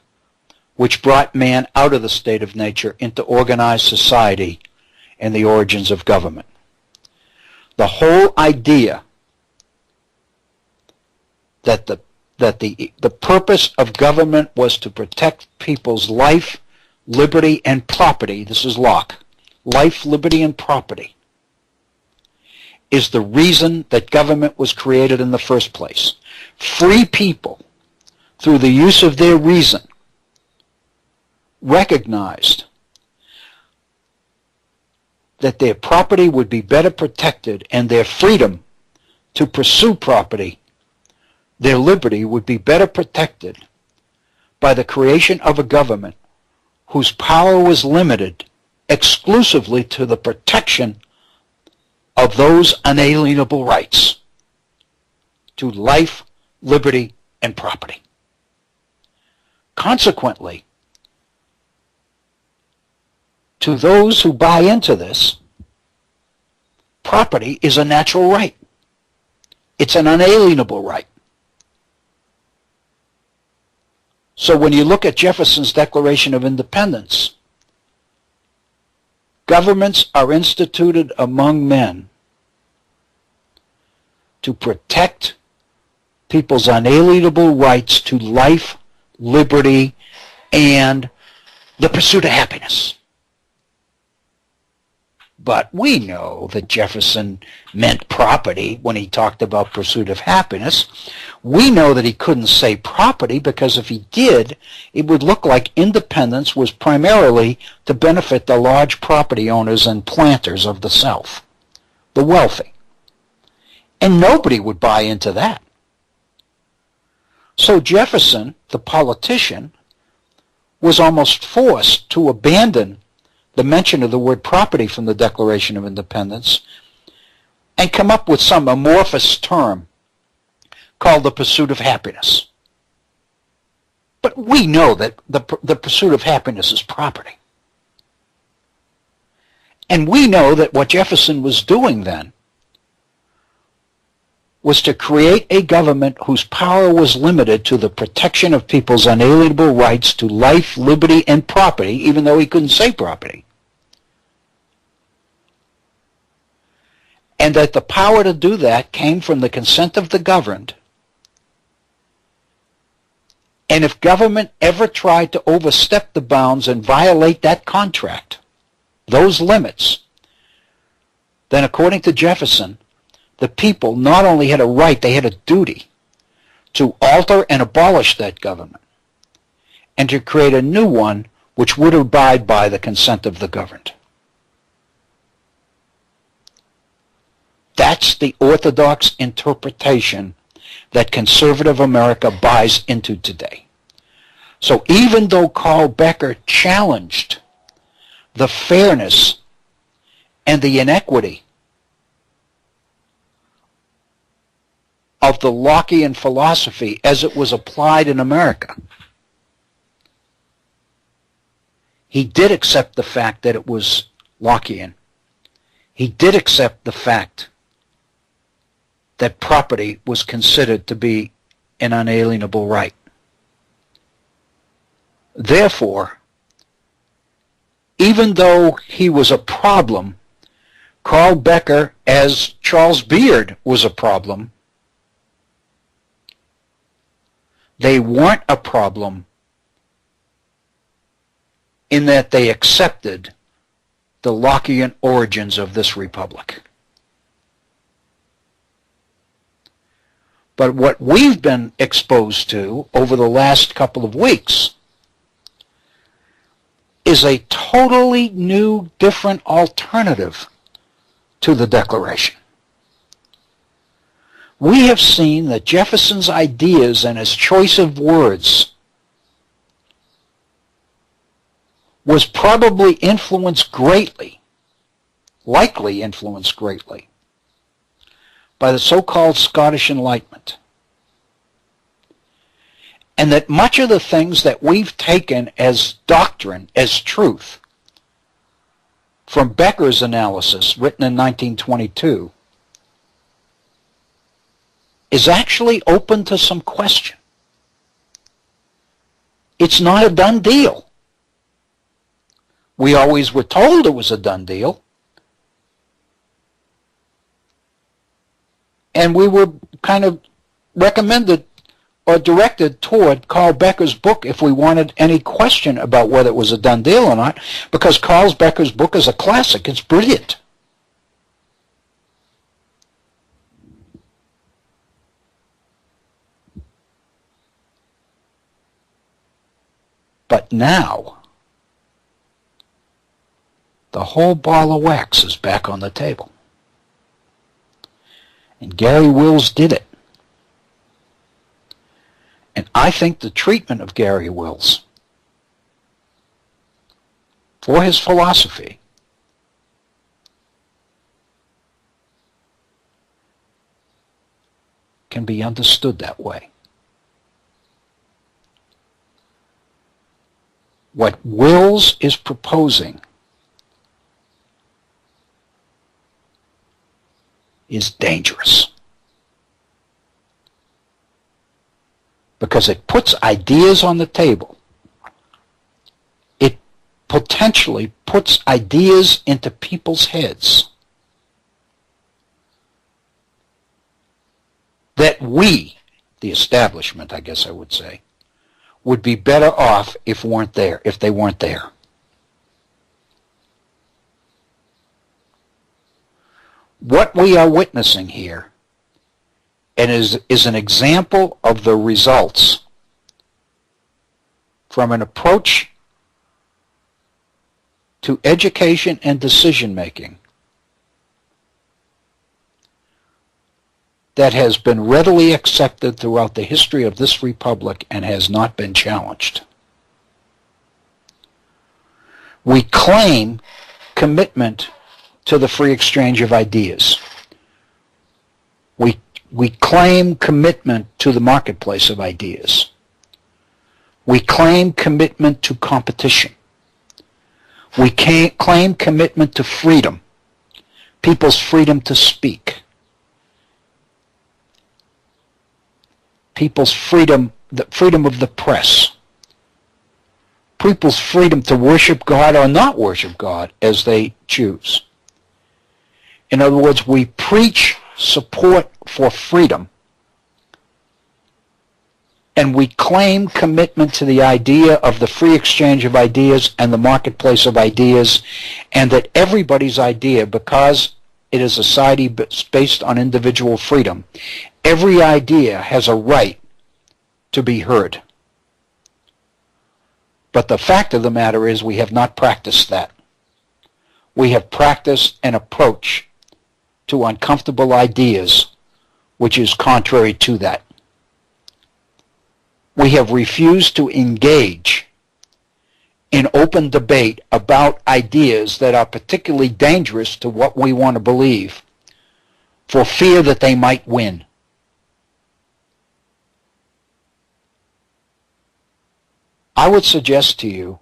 which brought man out of the state of nature into organized society and the origins of government. The whole idea that the purpose of government was to protect people's life, liberty, and property, this is Locke, life, liberty, and property, is the reason that government was created in the first place. Free people, through the use of their reason, recognized that their property would be better protected and their freedom to pursue property, their liberty, would be better protected by the creation of a government whose power was limited exclusively to the protection of those unalienable rights to life, liberty, and property. Consequently, to those who buy into this, property is a natural right. It's an unalienable right. So when you look at Jefferson's Declaration of Independence, governments are instituted among men to protect people's unalienable rights to life, liberty, and the pursuit of happiness. But we know that Jefferson meant property when he talked about pursuit of happiness. We know that he couldn't say property because if he did, it would look like independence was primarily to benefit the large property owners and planters of the South, the wealthy. And nobody would buy into that. So Jefferson, the politician, was almost forced to abandon the mention of the word property from the Declaration of Independence and come up with some amorphous term called the pursuit of happiness. But we know that the pursuit of happiness is property. And we know that what Jefferson was doing then was to create a government whose power was limited to the protection of people's unalienable rights to life, liberty, and property, even though he couldn't say property. And that the power to do that came from the consent of the governed. And if government ever tried to overstep the bounds and violate that contract, those limits, then according to Jefferson, the people not only had a right, they had a duty to alter and abolish that government and to create a new one which would abide by the consent of the governed. That's the orthodox interpretation that conservative America buys into today. So even though Carl Becker challenged the fairness and the inequity of the Lockean philosophy as it was applied in America, he did accept the fact that it was Lockean. He did accept the fact that property was considered to be an unalienable right. Therefore, even though he was a problem, Carl Becker, as Charles Beard was a problem, they weren't a problem in that they accepted the Lockean origins of this republic. But what we've been exposed to over the last couple of weeks is a totally new, different alternative to the Declaration. We have seen that Jefferson's ideas and his choice of words was probably influenced greatly, likely influenced greatly, by the so-called Scottish Enlightenment. And that much of the things that we've taken as doctrine, as truth, from Becker's analysis written in 1922, is actually open to some question. It's not a done deal. We always were told it was a done deal. And we were kind of recommended or directed toward Carl Becker's book if we wanted any question about whether it was a done deal or not, because Carl Becker's book is a classic. It's brilliant. But now, the whole ball of wax is back on the table. And Gary Wills did it. And I think the treatment of Gary Wills for his philosophy can be understood that way. What Wills is proposing is dangerous because it puts ideas on the table. It potentially puts ideas into people's heads that we, the establishment, I guess I would say, would be better off if they weren't there. What we are witnessing here and is an example of the results from an approach to education and decision making that has been readily accepted throughout the history of this republic and has not been challenged. We claim commitment to the free exchange of ideas. We claim commitment to the marketplace of ideas. We claim commitment to competition. We claim commitment to freedom, people's freedom to speak, people's freedom, the freedom of the press, people's freedom to worship God or not worship God as they choose. In other words, we preach support for freedom, and we claim commitment to the idea of the free exchange of ideas and the marketplace of ideas, and that everybody's idea, because it is a society based on individual freedom, every idea has a right to be heard. But the fact of the matter is we have not practiced that. We have practiced an approach to uncomfortable ideas which is contrary to that. We have refused to engage in open debate about ideas that are particularly dangerous to what we want to believe for fear that they might win. I would suggest to you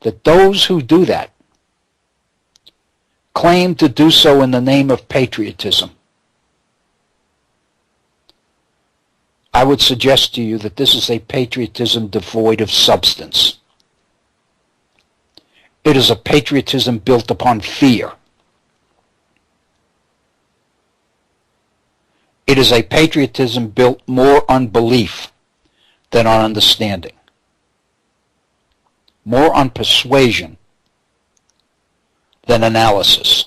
that those who do that claim to do so in the name of patriotism. I would suggest to you that this is a patriotism devoid of substance. It is a patriotism built upon fear. It is a patriotism built more on belief than on understanding, more on persuasion than analysis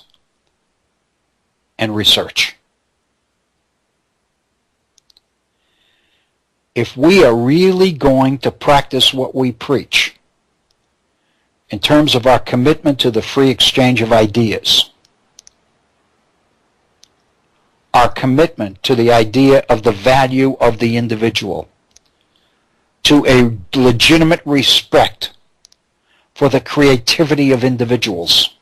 and research. If we are really going to practice what we preach in terms of our commitment to the free exchange of ideas, our commitment to the idea of the value of the individual, to a legitimate respect for the creativity of individuals,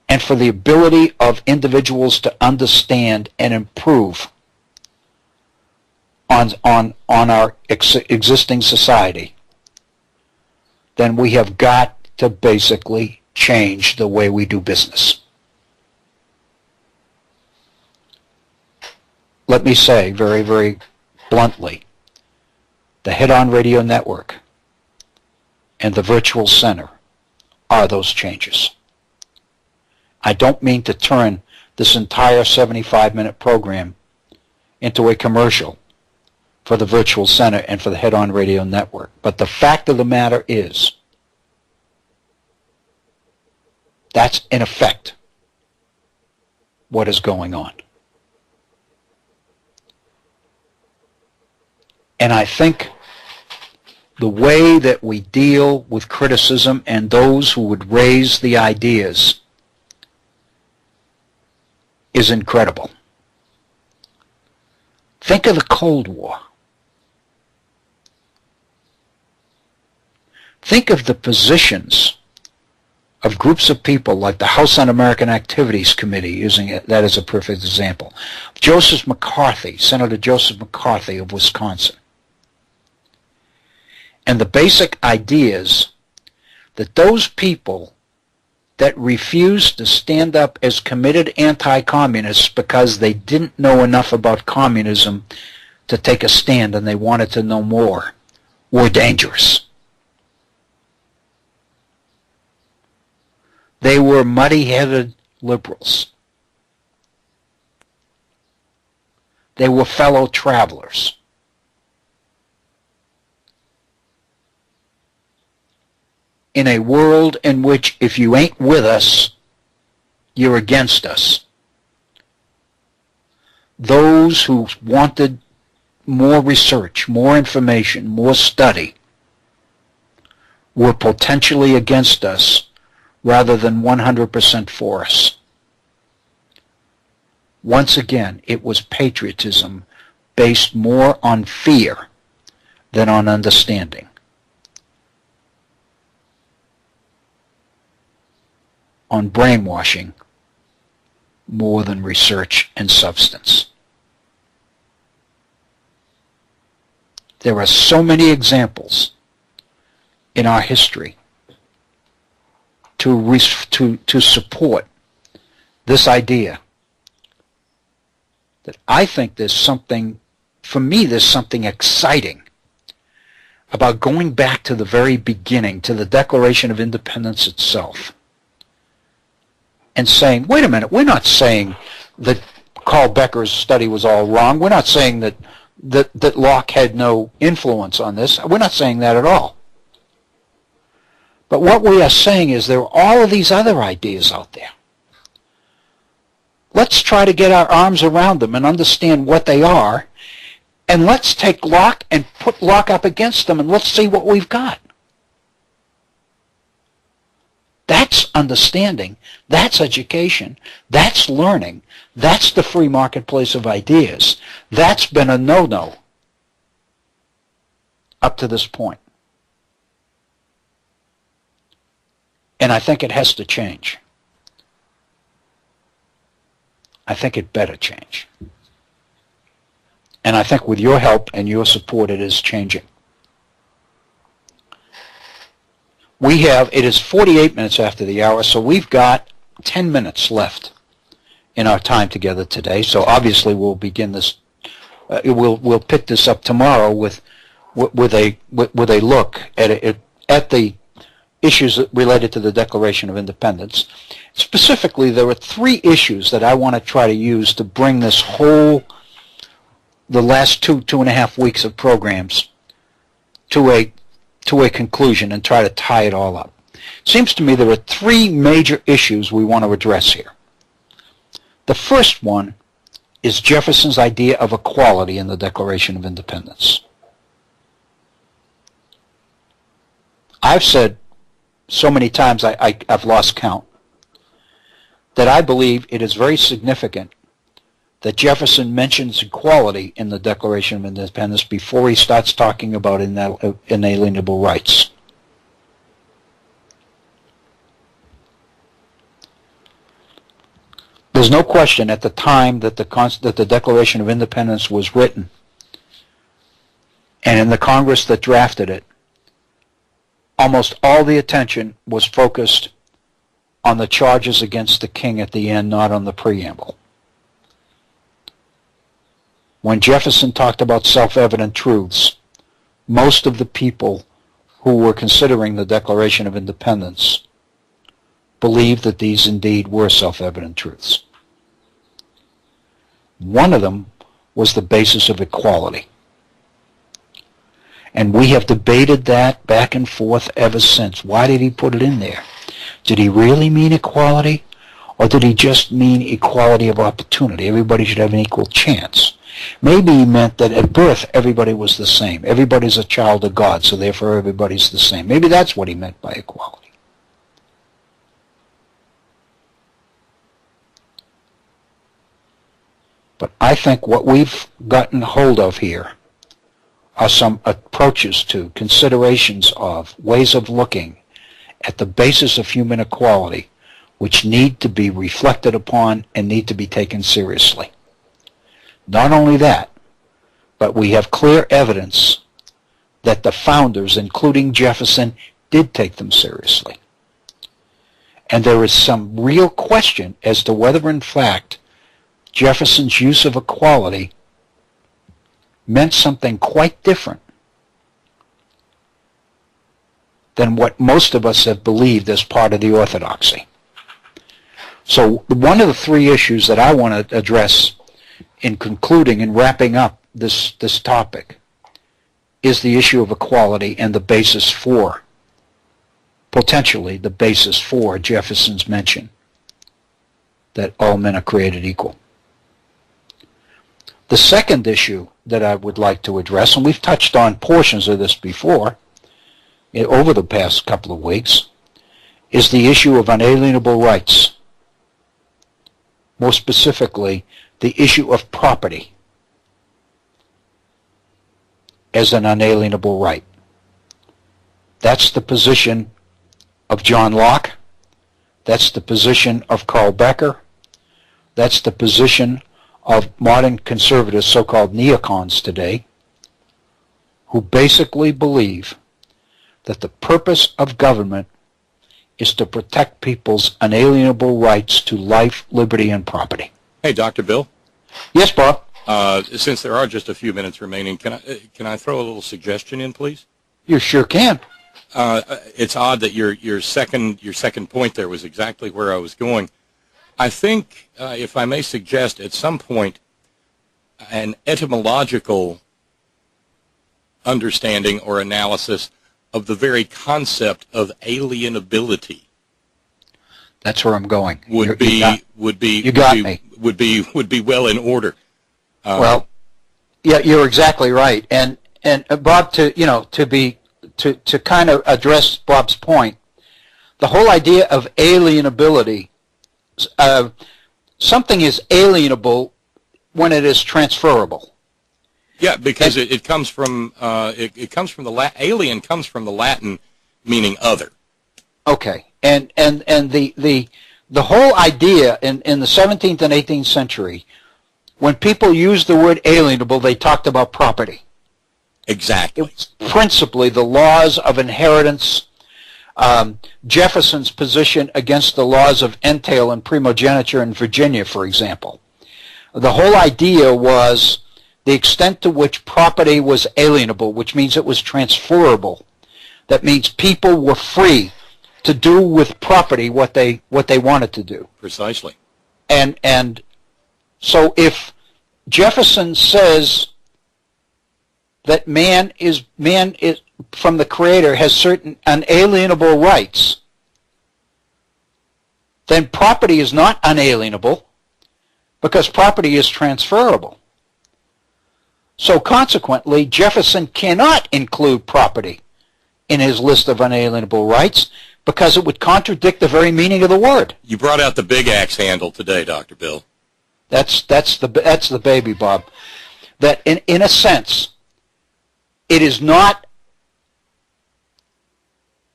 and for the ability of individuals to understand and improve on our existing society, then we have got to basically change the way we do business. Let me say very, very bluntly the Head-On Radio Network, and the Virtual Center are those changes. I don't mean to turn this entire 75-minute program into a commercial for the Virtual Center and for the Head-On Radio Network. But the fact of the matter is, that's in effect what is going on. And I think the way that we deal with criticism and those who would raise the ideas is incredible. Think of the Cold War. Think of the positions of groups of people like the House Un-American Activities Committee, using that as a perfect example. Joseph McCarthy, Senator Joseph McCarthy of Wisconsin. And the basic ideas that those people that refused to stand up as committed anti-communists because they didn't know enough about communism to take a stand and they wanted to know more were dangerous. They were muddy-headed liberals. They were fellow travelers. In a world in which if you ain't with us, you're against us. Those who wanted more research, more information, more study were potentially against us rather than 100% for us. Once again, it was patriotism based more on fear than on understanding. On brainwashing more than research and substance. There are so many examples in our history to support this idea that I think there's something, for me, there's something exciting about going back to the very beginning, to the Declaration of Independence itself, and saying, wait a minute, we're not saying that Carl Becker's study was all wrong. We're not saying that Locke had no influence on this. We're not saying that at all. But what we are saying is there are all of these other ideas out there. Let's try to get our arms around them and understand what they are, and let's take Locke and put Locke up against them, and let's see what we've got. That's understanding. That's education. That's learning. That's the free marketplace of ideas. That's been a no-no up to this point. And I think it has to change. I think it better change. And I think with your help and your support, it is changing. It is 48 minutes after the hour, so we've got 10 minutes left in our time together today. So obviously we'll begin this, we'll pick this up tomorrow with a look at the issues related to the Declaration of Independence. Specifically, there are 3 issues that I want to try to use to bring this the last two and a half weeks of programs to a conclusion and try to tie it all up. It seems to me there are 3 major issues we want to address here. The first one is Jefferson's idea of equality in the Declaration of Independence. I've said so many times I've lost count that I believe it is very significant that Jefferson mentions equality in the Declaration of Independence before he starts talking about inalienable rights. There's no question at the time that the Declaration of Independence was written, and in the Congress that drafted it, almost all the attention was focused on the charges against the king at the end, not on the preamble. When Jefferson talked about self-evident truths, most of the people who were considering the Declaration of Independence believed that these indeed were self-evident truths. One of them was the basis of equality. And we have debated that back and forth ever since. Why did he put it in there? Did he really mean equality? Or did he just mean equality of opportunity? Everybody should have an equal chance. Maybe he meant that at birth everybody was the same. Everybody's a child of God, so therefore everybody's the same. Maybe that's what he meant by equality. But I think what we've gotten hold of here are some approaches to, considerations of, ways of looking at the basis of human equality which need to be reflected upon and need to be taken seriously. Not only that, but we have clear evidence that the founders, including Jefferson, did take them seriously. And there is some real question as to whether, in fact, Jefferson's use of equality meant something quite different than what most of us have believed as part of the orthodoxy. So one of the three issues that I want to address in concluding and wrapping up this topic is the issue of equality and the basis for, potentially the basis for, Jefferson's mention that all men are created equal. The second issue that I would like to address, and we've touched on portions of this before over the past couple of weeks, is the issue of unalienable rights. More specifically, the issue of property as an unalienable right. That's the position of John Locke. That's the position of Carl Becker. That's the position of modern conservatives, so-called neocons today, who basically believe that the purpose of government is to protect people's unalienable rights to life, liberty, and property. Hey, Dr. Bill. Yes, Bob. Since there are just a few minutes remaining, can I throw a little suggestion in, please? You sure can. It's odd that your second point there was exactly where I was going. I think, if I may suggest, at some point, an etymological understanding or analysis of the very concept of alienability. That's where I'm going. Would be well in order. Well, yeah, you're exactly right. And Bob, to kind of address Bob's point, the whole idea of alienability. Something is alienable when it is transferable. Yeah, because it comes from alien comes from the Latin meaning other. Okay, and the whole idea in the 17th and 18th century, when people used the word alienable, they talked about property. Exactly. It was principally the laws of inheritance. Jefferson's position against the laws of entail and primogeniture in Virginia, for example. The whole idea was the extent to which property was alienable, which means it was transferable. That means people were free to do with property what they wanted to do. Precisely. And so if Jefferson says that man is from the Creator has certain unalienable rights, then property is not unalienable because property is transferable. So consequently, Jefferson cannot include property in his list of unalienable rights because it would contradict the very meaning of the word. You brought out the big axe handle today, Dr. Bill. That's the baby, Bob. That in a sense, it is not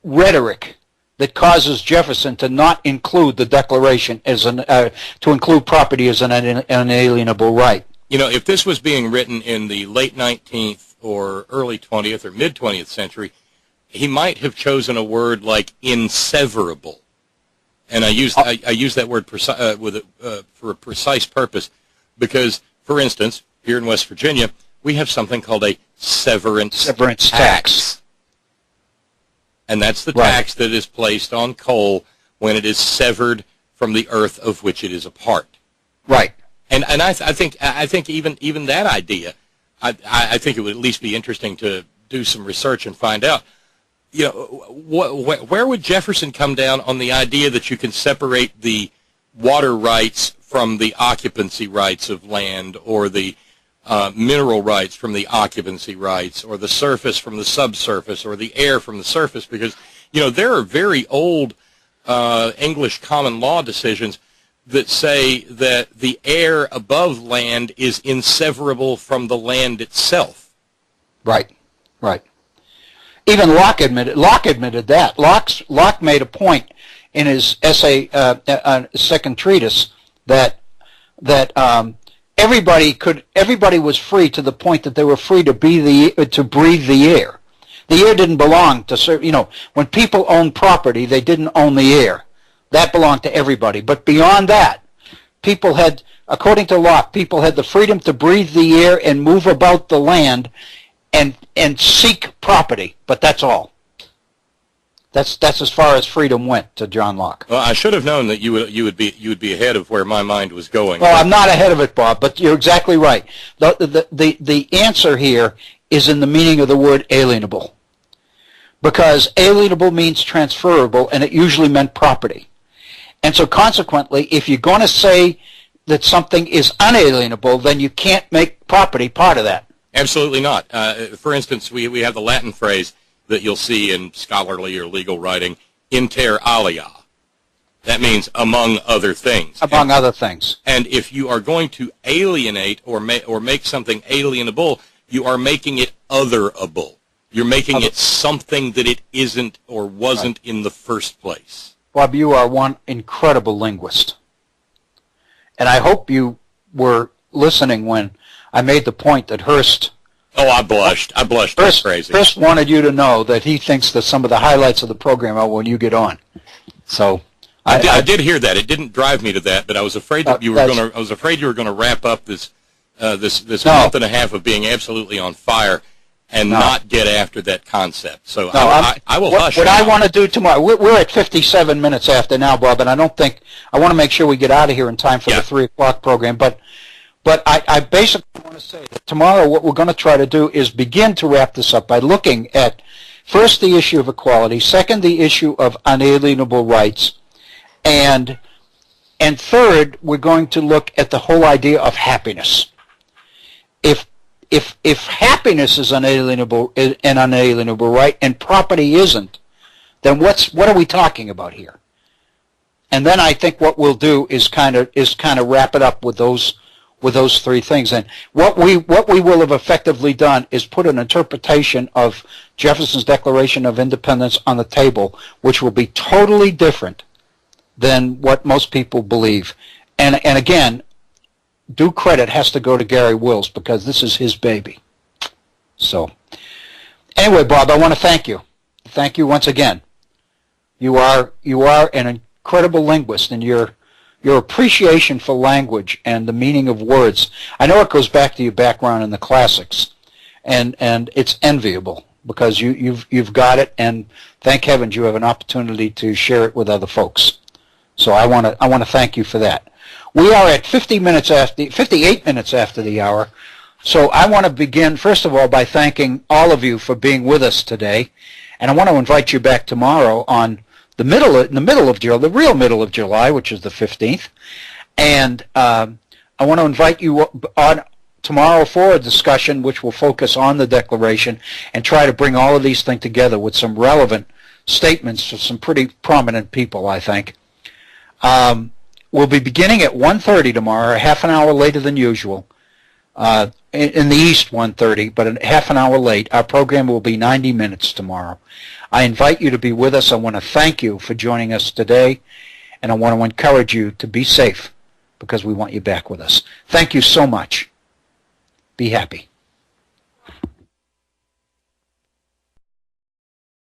rhetoric that causes Jefferson to not include the Declaration as to include property as an unalienable right. You know, if this was being written in the late 19th or early 20th or mid 20th century, he might have chosen a word like inseverable, and I use that word for a precise purpose, because, for instance, here in West Virginia, we have something called a severance tax. And that's the Right. tax that is placed on coal when it is severed from the earth of which it is a part. Right. And I think even that idea, I think it would at least be interesting to do some research and find out. You know, where would Jefferson come down on the idea that you can separate the water rights from the occupancy rights of land, or the mineral rights from the occupancy rights, or the surface from the subsurface, or the air from the surface? Because, you know, there are very old English common law decisions that say that the air above land is inseverable from the land itself. Right. Right. Even Locke admitted that. Locke made a point in his essay, second treatise, that everybody was free to the point that they were free to breathe the air. The air didn't belong to, you know, when people owned property, they didn't own the air. That belonged to everybody. But beyond that, people had, according to Locke, people had the freedom to breathe the air and move about the land and seek property, but that's all. That's as far as freedom went to John Locke. Well, I should have known that you would be ahead of where my mind was going. Well, I'm not ahead of it, Bob, but you're exactly right. The answer here is in the meaning of the word alienable, because alienable means transferable, and it usually meant property. And so consequently, if you're going to say that something is unalienable, then you can't make property part of that. Absolutely not. For instance, we have the Latin phrase that you'll see in scholarly or legal writing, inter alia. That means among other things. Among other things. And if you are going to alienate or make something alienable, you are making it otherable. You're making it something that it isn't or wasn't in the first place. Bob, you are one incredible linguist. And I hope you were listening when I made the point that Hearst... Oh, I blushed. That's crazy. Hearst wanted you to know that he thinks that some of the highlights of the program are when you get on. So I did hear that. It didn't drive me to that, but I was afraid that you were going to. I was afraid you were going to wrap up this month and a half of being absolutely on fire and not get after that concept. So I will hush. What I want to do tomorrow, we're at 57 minutes after now, Bob, and I want to make sure we get out of here in time for the 3 o'clock program. But I basically want to say that tomorrow what we're going to try to do is begin to wrap this up by looking at, first, the issue of equality, second, the issue of unalienable rights, and third, we're going to look at the whole idea of happiness. If happiness is an unalienable right and property isn't, then what are we talking about here? And then I think what we'll do is kind of wrap it up with those 3 things. And what we will have effectively done is put an interpretation of Jefferson's Declaration of Independence on the table, which will be totally different than what most people believe. And again, due credit has to go to Gary Wills, because this is his baby. So anyway, Bob, I want to thank you. Thank you once again. You are an incredible linguist, and your appreciation for language and the meaning of words, I know it goes back to your background in the classics, and it's enviable, because you've got it, and thank heavens you have an opportunity to share it with other folks. So I want to thank you for that. We are at 58 minutes after the hour. So I want to begin, first of all, by thanking all of you for being with us today, and I want to invite you back tomorrow on the middle of July, the real middle of July, which is the 15th, and I want to invite you on tomorrow for a discussion which will focus on the Declaration and try to bring all of these things together with some relevant statements from some pretty prominent people, I think. We'll be beginning at 1:30 tomorrow, half an hour later than usual. In the East, 1:30, but half an hour late. Our program will be 90 minutes tomorrow. I invite you to be with us. I want to thank you for joining us today, and I want to encourage you to be safe, because we want you back with us. Thank you so much. Be happy.